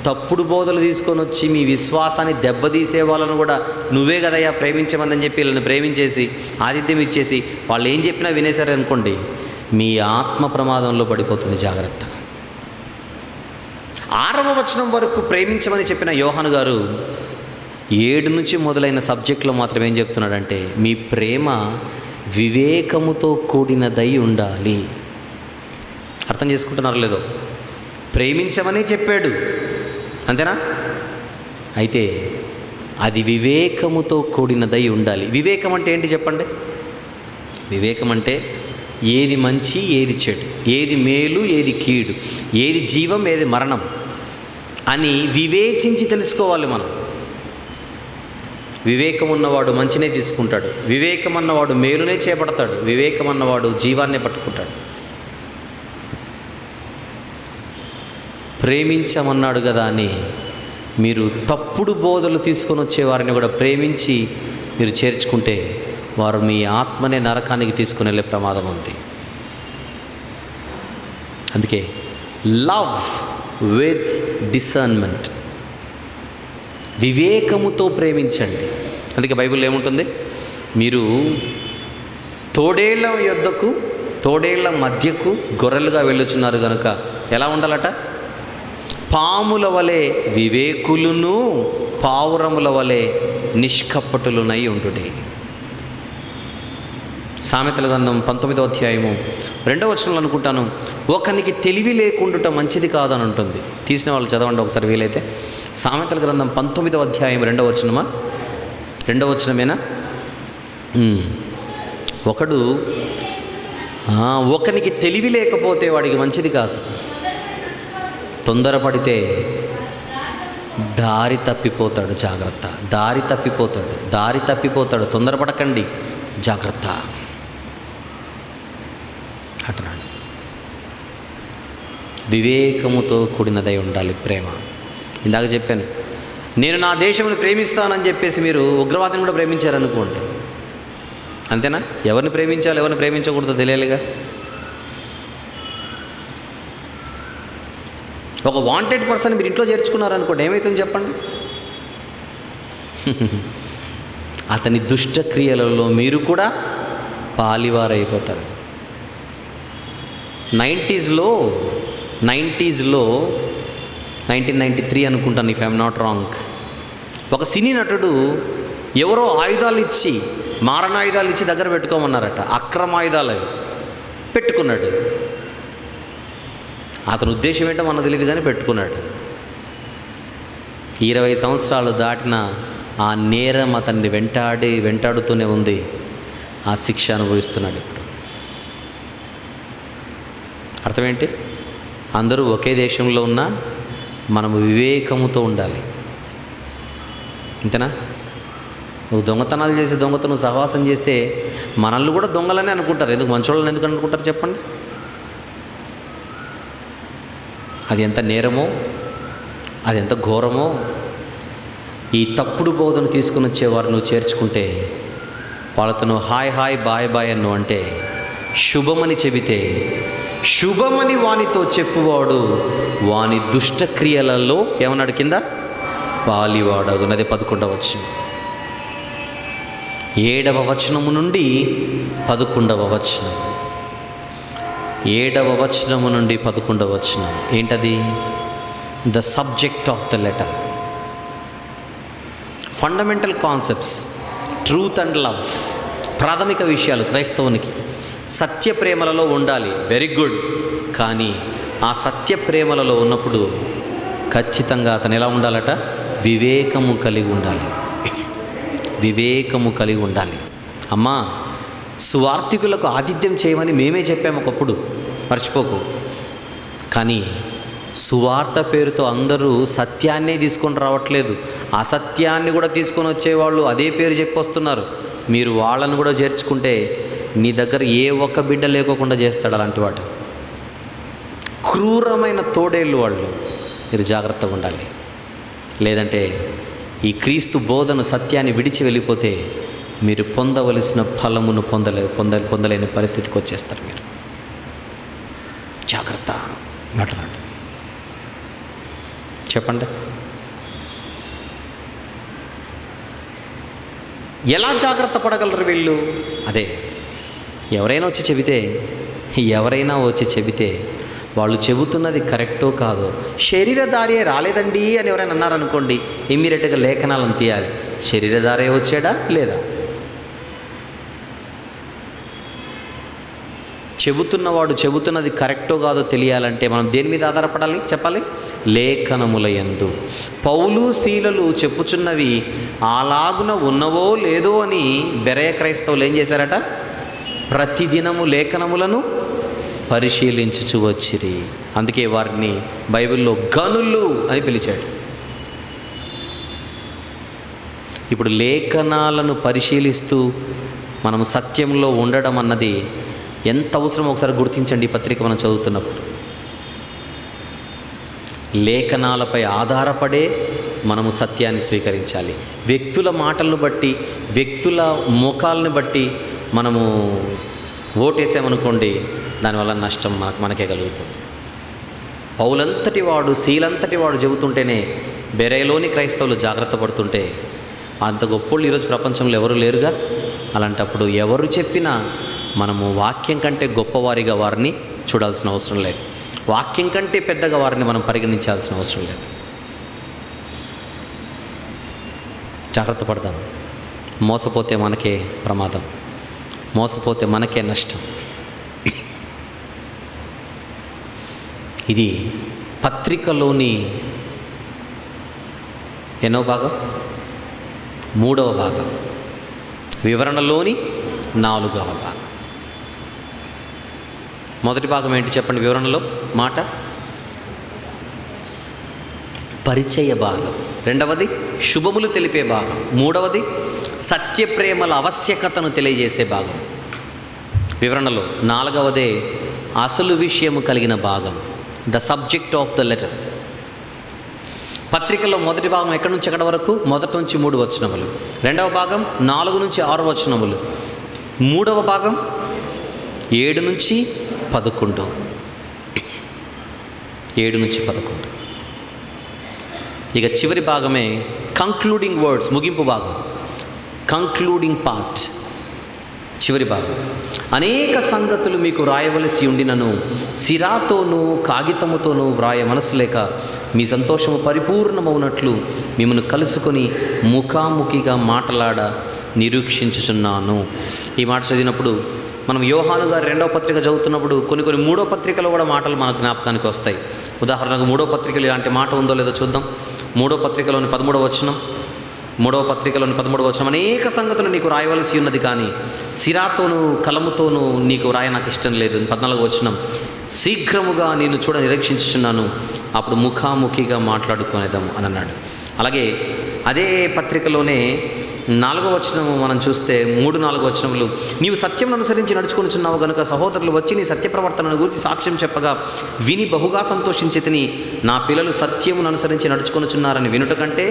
Speaker 2: తప్పుడు బోధలు తీసుకొని వచ్చి మీ విశ్వాసాన్ని దెబ్బతీసే వాళ్ళను కూడా నువ్వే కదయ్యా ప్రేమించమని చెప్పి వీళ్ళని ప్రేమించేసి ఆతిథ్యం ఇచ్చేసి వాళ్ళు ఏం చెప్పినా వినేశారనుకోండి, మీ ఆత్మ ప్రమాదంలో పడిపోతుంది. జాగ్రత్త. 6వ వచనం వరకు ప్రేమించమని చెప్పిన యోహాను గారు 7 నుంచి మొదలైన సబ్జెక్టులో మాత్రం ఏం చెప్తున్నాడంటే, మీ ప్రేమ వివేకముతో కూడినదై ఉండాలి. అర్థం చేసుకుంటున్నారో లేదో? ప్రేమించమని చెప్పాడు, అంతేనా? అయితే అది వివేకముతో కూడినదై ఉండాలి. వివేకం అంటే ఏంటి చెప్పండి? వివేకం అంటే ఏది మంచి, ఏది చెడు, ఏది మేలు, ఏది కీడు, ఏది జీవం, ఏది మరణం అని వివేచించి తెలుసుకోవాలి మనం. వివేకం ఉన్నవాడు మంచినే తీసుకుంటాడు, వివేకం అన్నవాడు మేలునే చేపడతాడు, వివేకం అన్నవాడు జీవాన్నే పట్టుకుంటాడు. ప్రేమించమన్నాడు కదా అని మీరు తప్పుడు బోధలు తీసుకొని వచ్చే వారిని కూడా ప్రేమించి మీరు చేర్చుకుంటే వారు మీ ఆత్మనే నరకానికి తీసుకుని వెళ్ళే ప్రమాదం ఉంది. అందుకే లవ్ విత్ డిసర్న్మెంట్, వివేకముతో ప్రేమించండి. అందుకే బైబిల్లో ఏముంటుంది, మీరు తోడేళ్ల మధ్యకు గొర్రెలుగా వెళ్ళుచున్నారు కనుక ఎలా ఉండాలట, పాముల వలె వివేకులును పావురముల వలె నిష్కపటులునై ఉండుడే. సామెతల గ్రంథం 19వ అధ్యాయము 2వ వచనంలో అనుకుంటాను, ఒకనికి తెలివి లేకుండుట మంచిది కాదని ఉంటుంది. తీసిన వాళ్ళు చదవండి ఒకసారి వీలైతే. సామెతల గ్రంథం 19వ అధ్యాయం 2వ వచనమా, 2వ వచనమేనా? ఒకనికి తెలివి లేకపోతే వాడికి మంచిది కాదు. తొందరపడితే దారి తప్పిపోతాడు, జాగ్రత్త. దారి తప్పిపోతాడు, తొందరపడకండి, జాగ్రత్త అంటున్నాడు. వివేకముతో కూడినదై ఉండాలి ప్రేమ. ఇందాక చెప్పాను, నేను నా దేశమును ప్రేమిస్తానని చెప్పేసి మీరు ఉగ్రవాదిని కూడా ప్రేమించారనుకోండి, అంతేనా? ఎవరిని ప్రేమించాలి, ఎవరిని ప్రేమించకూడదో తెలియాలిగా. ఒక వాంటెడ్ పర్సన్ మీరు ఇంట్లో చేర్చుకున్నారనుకోండి, ఏమవుతుంది చెప్పండి? అతని దుష్టక్రియలలో మీరు కూడా పాలివారైపోతారు. 90స్లో 1993 అనుకుంటాను, ఇఫ్ ఐఎమ్ నాట్ రాంగ్, ఒక సినీ నటుడు ఎవరో మారణాయుధాలు ఇచ్చి దగ్గర పెట్టుకోమన్నారట. అక్రమ ఆయుధాలు అవి పెట్టుకున్నాడు. అతని ఉద్దేశం ఏంటో మనకు తెలియదు కానీ పెట్టుకున్నాడు. 20 సంవత్సరాలు దాటిన ఆ నేరం అతన్ని వెంటాడుతూనే ఉంది. ఆ శిక్ష అనుభవిస్తున్నాడు ఇప్పుడు. అర్థం ఏంటి? అందరూ ఒకే దేశంలో ఉన్నా మనము వివేకముతో ఉండాలి, అంతేనా? నువ్వు దొంగతనాలు చేసి దొంగతనం సహవాసం చేస్తే మనల్ని కూడా దొంగలనే అనుకుంటారు. ఎందుకు మంచోళ్ళని ఎందుకు అనుకుంటారు చెప్పండి? అది ఎంత నేరమో, అది ఎంత ఘోరమో. ఈ తప్పుడు బోధను తీసుకుని వచ్చేవారు నువ్వు చేర్చుకుంటే, వాళ్ళతో నువ్వు హాయ్ బాయ్ అన్ను అంటే, శుభమని చెబితే, శుభమని వానితో చెప్పువాడు వాని దుష్టక్రియలలో ఏమన్నాడు కింద, పాలివాడు. అదే 11వ వచనం, 7వ వచనము నుండి 11వ వచనం, 7వ వచనము నుండి 11వ వచనం. ఏంటది? The subject of the letter, fundamental concepts, truth and love, ప్రాథమిక విషయాలు క్రైస్తవునికి. సత్య ప్రేమలలో ఉండాలి, వెరీ గుడ్. కానీ ఆ సత్య ప్రేమలలో ఉన్నప్పుడు ఖచ్చితంగా అతను ఎలా ఉండాలట, వివేకము కలిగి ఉండాలి. అమ్మా, సువార్థికులకు ఆతిథ్యం చేయమని మేమే చెప్పాము ఒకప్పుడు, మర్చిపోకు. కానీ సువార్త పేరుతో అందరూ సత్యాన్నే తీసుకొని రావట్లేదు, అసత్యాన్ని కూడా తీసుకొని వచ్చేవాళ్ళు అదే పేరు చెప్పొస్తున్నారు. మీరు వాళ్ళను కూడా చేర్చుకుంటే నీ దగ్గర ఏ ఒక్క బిడ్డ లేకోకుండా చేస్తాడు అలాంటి వాడు. క్రూరమైన తోడేళ్ళు వాళ్ళు. మీరు జాగ్రత్తగా ఉండాలి. లేదంటే ఈ క్రీస్తు బోధను సత్యాన్ని విడిచి వెళ్ళిపోతే మీరు పొందవలసిన ఫలమును పొందలేని పరిస్థితికి వచ్చేస్తారు. మీరు జాగ్రత్త మాట్లాడండి. చెప్పండి, ఎలా జాగ్రత్త పడగలరు వీళ్ళు? అదే, ఎవరైనా వచ్చి చెబితే వాళ్ళు చెబుతున్నది కరెక్టో కాదో, శరీరధారియే రాలేదండి అని ఎవరైనా అన్నారనుకోండి, ఇమ్మీడియట్గా లేఖనాలను తీయాలి. శరీరధారే వచ్చాడా లేదా? చెబుతున్నవాడు చెబుతున్నది కరెక్టో కాదో తెలియాలంటే మనం దేని మీద ఆధారపడాలి చెప్పాలి? లేఖనముల యందు. పౌలు శీలలు చెప్పుచున్నవి అలాగున ఉన్నవో లేదో అని బెరయ క్రైస్తవులు ఏం చేశారట? ప్రతిదినము లేఖనములను పరిశీలించుచు వచ్చిరి. అందుకే వారిని బైబిల్లో గనులు అని పిలిచాడు. ఇప్పుడు లేఖనాలను పరిశీలిస్తూ మనం సత్యంలో ఉండడం అన్నది ఎంత అవసరమో ఒకసారి గుర్తించండి. ఈ పత్రిక మనం చదువుతున్నప్పుడు లేఖనాలపై ఆధారపడే మనము సత్యాన్ని స్వీకరించాలి. వ్యక్తుల మాటలను బట్టి, వ్యక్తుల ముఖాలను బట్టి మనము ఓటేసామనుకోండి, దానివల్ల నష్టం మనకే కలుగుతుంది. పౌలంతటి వాడు, శీలంతటి వాడు చెబుతుంటేనే బెరేలోని క్రైస్తవులు జాగ్రత్త పడుతుంటే అంత గొప్పోళ్ళు ఈరోజు ప్రపంచంలో ఎవరు లేరుగా. అలాంటప్పుడు ఎవరు చెప్పినా మనము వాక్యం కంటే గొప్పవారిగా వారిని చూడాల్సిన అవసరం లేదు. వాక్యం కంటే పెద్దగా వారిని మనం పరిగణించాల్సిన అవసరం లేదు. జాగ్రత్త పడతాం. మోసపోతే మనకే ప్రమాదం, మోసపోతే మనకే నష్టం. ఇది పత్రికలోని ఎన్నో భాగం? 3వ భాగం. వివరణలోని 4వ భాగం. మొదటి భాగం ఏంటి చెప్పండి? వివరణలో మాట పరిచయ భాగం. 2వది శుభములు తెలిపే భాగం. 3వది సత్యప్రేమల ఆవశ్యకతను తెలియజేసే భాగం వివరణలో. 4వదే అసలు విషయము కలిగిన భాగం, the subject of the letter. పత్రికలో మొదటి భాగం ఎక్కడి నుంచి ఎక్కడి వరకు? 1 నుంచి 3 వచనములు. 2వ భాగం 4 నుంచి 6 వచనములు. 3వ భాగం 7 నుంచి 11. 7 నుంచి 11. ఇక చివరి భాగమే కంక్లూడింగ్ వర్డ్స్, ముగింపు భాగం, కంక్లూడింగ్ పార్ట్, చివరి భాగం. అనేక సంగతులు మీకు వ్రాయవలసి ఉండినను సిరాతోనూ కాగితముతోనూ వ్రాయ మనసు లేక మీ సంతోషము పరిపూర్ణమవునట్లు మిమ్మల్ని కలుసుకొని ముఖాముఖిగా మాటలాడ నిరీక్షించుచున్నాను. ఈ మాట చదివినప్పుడు మనం యోహాను గారు 2వ పత్రిక చదువుతున్నప్పుడు కొన్ని 3వ పత్రికలో కూడా మాటలు మన జ్ఞాపకానికి వస్తాయి. ఉదాహరణకు 3వ పత్రికలో ఇలాంటి మాట ఉందో లేదో చూద్దాం. 3వ పత్రికలోని 13వ వచనం. 3వ పత్రికలోని 13వ వచనం, అనేక సంగతులు నీకు రాయవలసి ఉన్నది కానీ సిరాతోనూ కలముతోనూ నీకు రాయ నాకు ఇష్టం లేదు. 14వ వచనం, శీఘ్రముగా నేను చూడ నిరీక్షించుచున్నాను, అప్పుడు ముఖాముఖిగా మాట్లాడుకునేదాము అని అన్నాడు. అలాగే అదే పత్రికలోనే 4వ వచనము మనం చూస్తే 3-4 వచనములు, నీవు సత్యం అనుసరించి నడుచుకొనుచున్నావు గనుక సహోదరులు వచ్చి నీ సత్య ప్రవర్తనను గురించి సాక్ష్యం చెప్పగా విని బహుగా సంతోషించితిని. నా పిల్లలు సత్యమును అనుసరించి నడుచుకొనుచున్నారని వినుట కంటే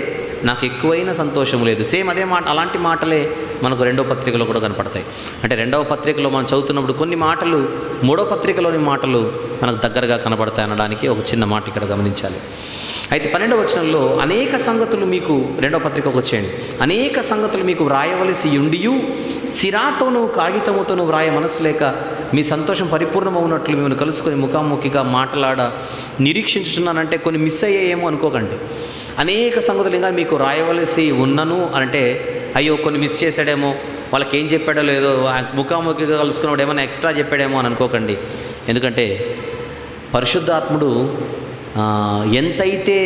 Speaker 2: నాకు ఎక్కువైన సంతోషం లేదు. సేమ్ అదే మాట, అలాంటి మాటలే మనకు 2వ పత్రికలో కూడా కనపడతాయి. అంటే 2వ పత్రికలో మనం చదువుతున్నప్పుడు కొన్ని మాటలు 3వ పత్రికలోని మాటలు మనకు దగ్గరగా కనపడతాయి అనడానికి ఒక చిన్న మాట ఇక్కడ గమనించాలి. అయితే 12వ వచనంలో అనేక సంగతులు మీకు, 2వ పత్రికకు వచ్చేయండి, అనేక సంగతులు మీకు వ్రాయవలసి ఉండియు సిరాతోనూ కాగితముతోనూ వ్రాయ మనసు లేక మీ సంతోషం పరిపూర్ణమవునట్లు మిమ్మల్ని కలుసుకొని ముఖాముఖిగా మాట్లాడ నిరీక్షించుచున్నానంటే కొన్ని మిస్ అయ్యాయేమో అనుకోకండి. అనేక సంగతులు ఇంకా మీకు రాయవలసి ఉన్నను అంటే అయ్యో కొన్ని మిస్ చేశాడేమో, వాళ్ళకి ఏం చెప్పాడో లేదో, ముఖాముఖిగా కలుసుకున్నప్పుడు ఏమైనా ఎక్స్ట్రా చెప్పాడేమో అని అనుకోకండి. ఎందుకంటే పరిశుద్ధాత్ముడు ఎంతైతే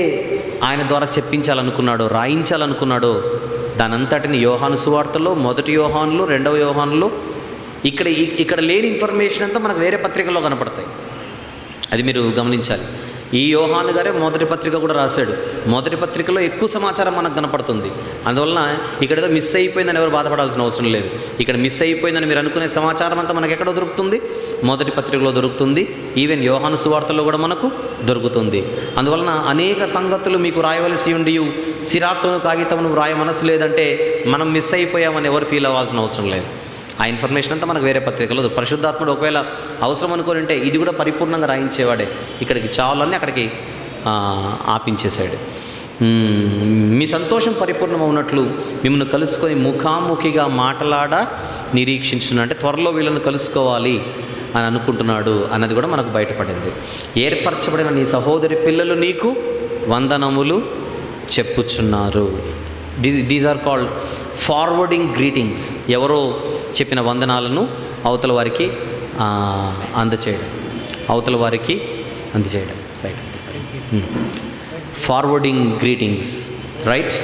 Speaker 2: ఆయన ద్వారా చెప్పించాలనుకున్నాడో, రాయించాలనుకున్నాడో దానంతటిని యోహాను సువార్తలో, 1 యోహానులో, 2వ యోహానులో ఇక్కడ లేని ఇన్ఫర్మేషన్ అంతా మనకు వేరే పత్రికల్లో కనపడతాయి. అది మీరు గమనించాలి. ఈ యోహాను గారే 1వ పత్రిక కూడా రాశాడు. 1వ పత్రికలో ఎక్కువ సమాచారం మనకు కనపడుతుంది. అందువలన ఇక్కడ ఏదో మిస్ అయిపోయిందని ఎవరు బాధపడాల్సిన అవసరం లేదు. ఇక్కడ మిస్ అయిపోయిందని మీరు అనుకునే సమాచారం అంతా మనకు ఎక్కడో దొరుకుతుంది? 1వ పత్రికలో దొరుకుతుంది. ఈవెన్ యోహాను సువార్తలో కూడా మనకు దొరుకుతుంది. అందువలన అనేక సంగతులు మీకు రాయవలసి ఉండి సిరాతోను కాగితమును వ్రాయ మనసు లేదంటే మనం మిస్ అయిపోయామని ఎవరు ఫీల్ అవ్వాల్సిన అవసరం లేదు. ఆ ఇన్ఫర్మేషన్ అంతా మనకు వేరే పత్రికలో. పరిశుద్ధాత్ముడు ఒకవేళ అవసరం అనుకొని ఉంటే ఇది కూడా పరిపూర్ణంగా రాయించేవాడే. ఇక్కడికి చావాలని అక్కడికి ఆపించేశాడు. మీ సంతోషం పరిపూర్ణమవునట్లు మిమ్మల్ని కలుసుకొని ముఖాముఖిగా మాట్లాడ నిరీక్షించున్నా అంటే త్వరలో వీళ్ళని కలుసుకోవాలి అని అనుకుంటున్నాడు అన్నది కూడా మనకు బయటపడింది. ఏర్పరచబడిన నీ సహోదరి పిల్లలు నీకు వందనములు చెప్పుచున్నారు. These are called forwarding greetings. ఎవరో చెప్పిన వందనాలను అవతల వారికి అందచేయడం, రైట్. Forwarding greetings, right.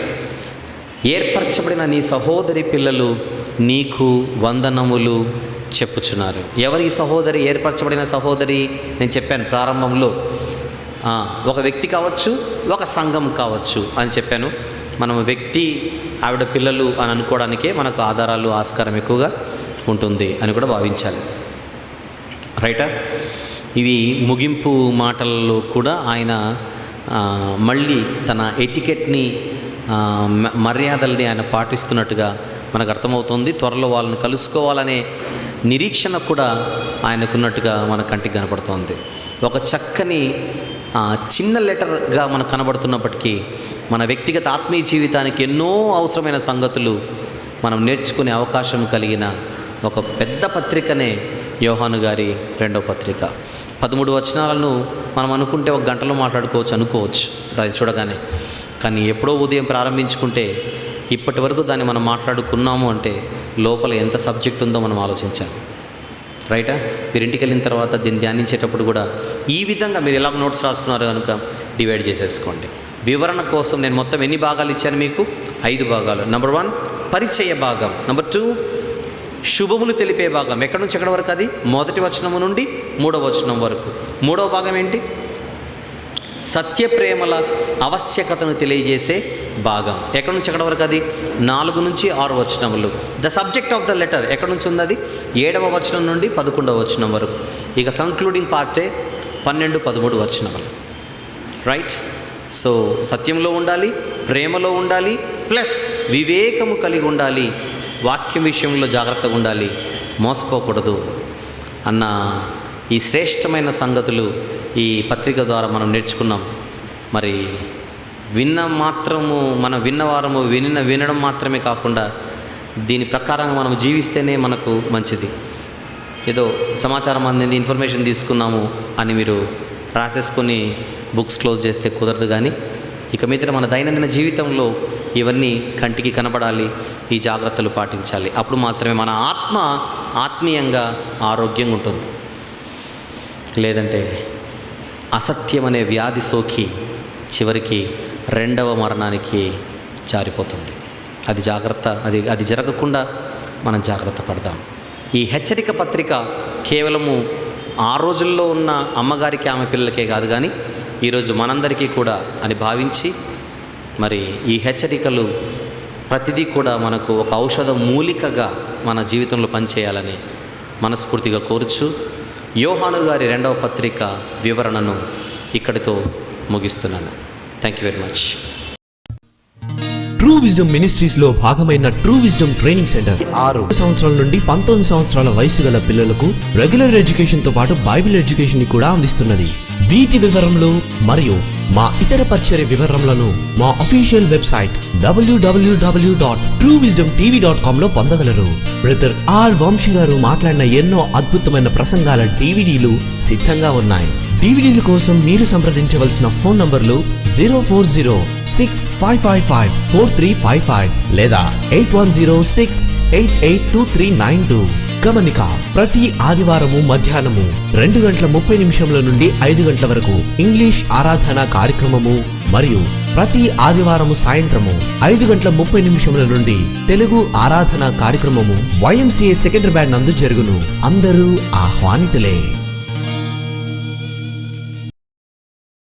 Speaker 2: ఏర్పరచబడిన నీ సహోదరి పిల్లలు నీకు వందనములు చెప్పుచున్నారు. ఎవరి సహోదరి? ఏర్పరచబడిన సహోదరి. నేను చెప్పాను ప్రారంభంలో, ఒక వ్యక్తి కావచ్చు, ఒక సంఘం కావచ్చు అని చెప్పాను. మనం వ్యక్తి, ఆవిడ పిల్లలు అని అనుకోవడానికే మనకు ఆధారాలు, ఆస్కారం ఎక్కువగా ఉంటుంది అని కూడా భావించాలి, రైటా. ఇవి ముగింపు మాటలలో కూడా ఆయన మళ్ళీ తన ఎటికెట్ని, మర్యాదల్ని ఆయన పాటిస్తున్నట్టుగా మనకు అర్థమవుతుంది. త్వరలో వాళ్ళని కలుసుకోవాలనే నిరీక్షణ కూడా ఆయనకున్నట్టుగా మన కంటికి కనపడుతోంది. ఒక చక్కని చిన్న లెటర్గా మనకు కనబడుతున్నప్పటికీ మన వ్యక్తిగత ఆత్మీయ జీవితానికి ఎన్నో అవసరమైన సంగతులు మనం నేర్చుకునే అవకాశం కలిగిన ఒక పెద్ద పత్రికనే యోహాను గారి 2వ పత్రిక. 13 వచనాలను మనం అనుకుంటే ఒక గంటలో అనుకోవచ్చు దాన్ని చూడగానే. కానీ ఎప్పుడో ఉదయం ప్రారంభించుకుంటే ఇప్పటి వరకు దాన్ని మనం మాట్లాడుకున్నాము అంటే లోపల ఎంత సబ్జెక్ట్ ఉందో మనం ఆలోచించాలి. రైటా? మీరు ఇంటికి వెళ్ళిన తర్వాత దీన్ని ధ్యానించేటప్పుడు కూడా ఈ విధంగా మీరు ఎలా నోట్స్ రాసుకున్నారు కనుక డివైడ్ చేసేసుకోండి. వివరణ కోసం నేను మొత్తం ఎన్ని భాగాలు ఇచ్చాను మీకు? 5 భాగాలు. నెంబర్ 1 పరిచయ భాగం, నెంబర్ 2 శుభములు తెలిపే భాగం. ఎక్కడి నుంచి ఎక్కడి వరకు? అది 1వ వచనము నుండి 3వ వచనం వరకు. 3వ భాగం ఏంటి? సత్య ప్రేమల ఆవశ్యకతను తెలియజేసే భాగం. ఎక్కడి నుంచి ఎక్కడి వరకు? అది 4 నుంచి 6 వచనములు. The subject of the letter ఎక్కడి నుంచి ఉంది? అది 7వ వచనం నుండి 11వ వచనం వరకు. ఇక కంక్లూడింగ్ పార్టే 12, 13 వచనములు. రైట్? సో సత్యంలో ఉండాలి, ప్రేమలో ఉండాలి, ప్లస్ వివేకము కలిగి ఉండాలి, వాక్యం విషయంలో జాగ్రత్తగా ఉండాలి, మోసపోకూడదు అన్న ఈ శ్రేష్టమైన సంగతులు ఈ పత్రిక ద్వారా మనం నేర్చుకున్నాం. మరి మనం విన్నవారము వినడం మాత్రమే కాకుండా దీని ప్రకారంగా మనం జీవిస్తేనే మనకు మంచిది. ఏదో సమాచారం అందింది, ఇన్ఫర్మేషన్ తీసుకున్నాము అని మీరు రాసేసుకొని బుక్స్ క్లోజ్ చేస్తే కుదరదు. కానీ ఇక మీద మన దైనందిన జీవితంలో ఇవన్నీ కంటికి కనబడాలి, ఈ జాగ్రత్తలు పాటించాలి. అప్పుడు మాత్రమే మన ఆత్మ ఆత్మీయంగా ఆరోగ్యంగా ఉంటుంది. లేదంటే అసత్యం అనే వ్యాధి సోకి చివరికి 2వ మరణానికి జారిపోతుంది. అది జరగకుండా మనం జాగ్రత్త పడదాం. ఈ హెచ్చరిక పత్రిక కేవలము ఆ రోజుల్లో ఉన్న అమ్మగారికి, ఆమె పిల్లలకే కాదు, కానీ ఈరోజు మనందరికీ కూడా అని భావించి మరి ఈ హెచ్చరికలు ప్రతిదీ కూడా మనకు ఒక ఔషధ మూలికగా మన జీవితంలో పనిచేయాలని మనస్ఫూర్తిగా కోరుచు యోహాను గారి 2వ పత్రిక వివరణను ఇక్కడితో ముగిస్తున్నాను. Thank you very much.
Speaker 1: True wisdom ministries లో భాగమైన ట్రూ విజ్డమ్ ట్రైనింగ్ సెంటర్ 6 సంవత్సరాల నుండి 19 సంవత్సరాల వయసు గల పిల్లలకు రెగ్యులర్ ఎడ్యుకేషన్ తో పాటు బైబిల్ ఎడ్యుకేషన్ ని కూడా అందిస్తున్నది. వీటి వివరములు మరియు మా ఇతర పరిచర్య వివరములను మా అఫీషియల్ వెబ్సైట్ www.truewisdomtv.com లో పొందగలరు. బ్రదర్ ఆర్ వంశీ గారు మాట్లాడిన ఎన్నో అద్భుతమైన ప్రసంగాల డివిడీలు సిద్ధంగా ఉన్నాయి. డివిడీల కోసం మీరు సంప్రదించవలసిన ఫోన్ నంబర్లు 04065554355 లేదా 8106882392. గమనిక: ప్రతి ఆదివారము మధ్యాహ్నము 2:30 నుండి 5 గంటల వరకు ఇంగ్లీష్ ఆరాధన కార్యక్రమము మరియు ప్రతి ఆదివారము సాయంత్రము 5:30 నుండి తెలుగు ఆరాధన కార్యక్రమము YMCA సెకండరీ బ్యాండ్ నందు జరుగును. అందరూ ఆహ్వానితులే.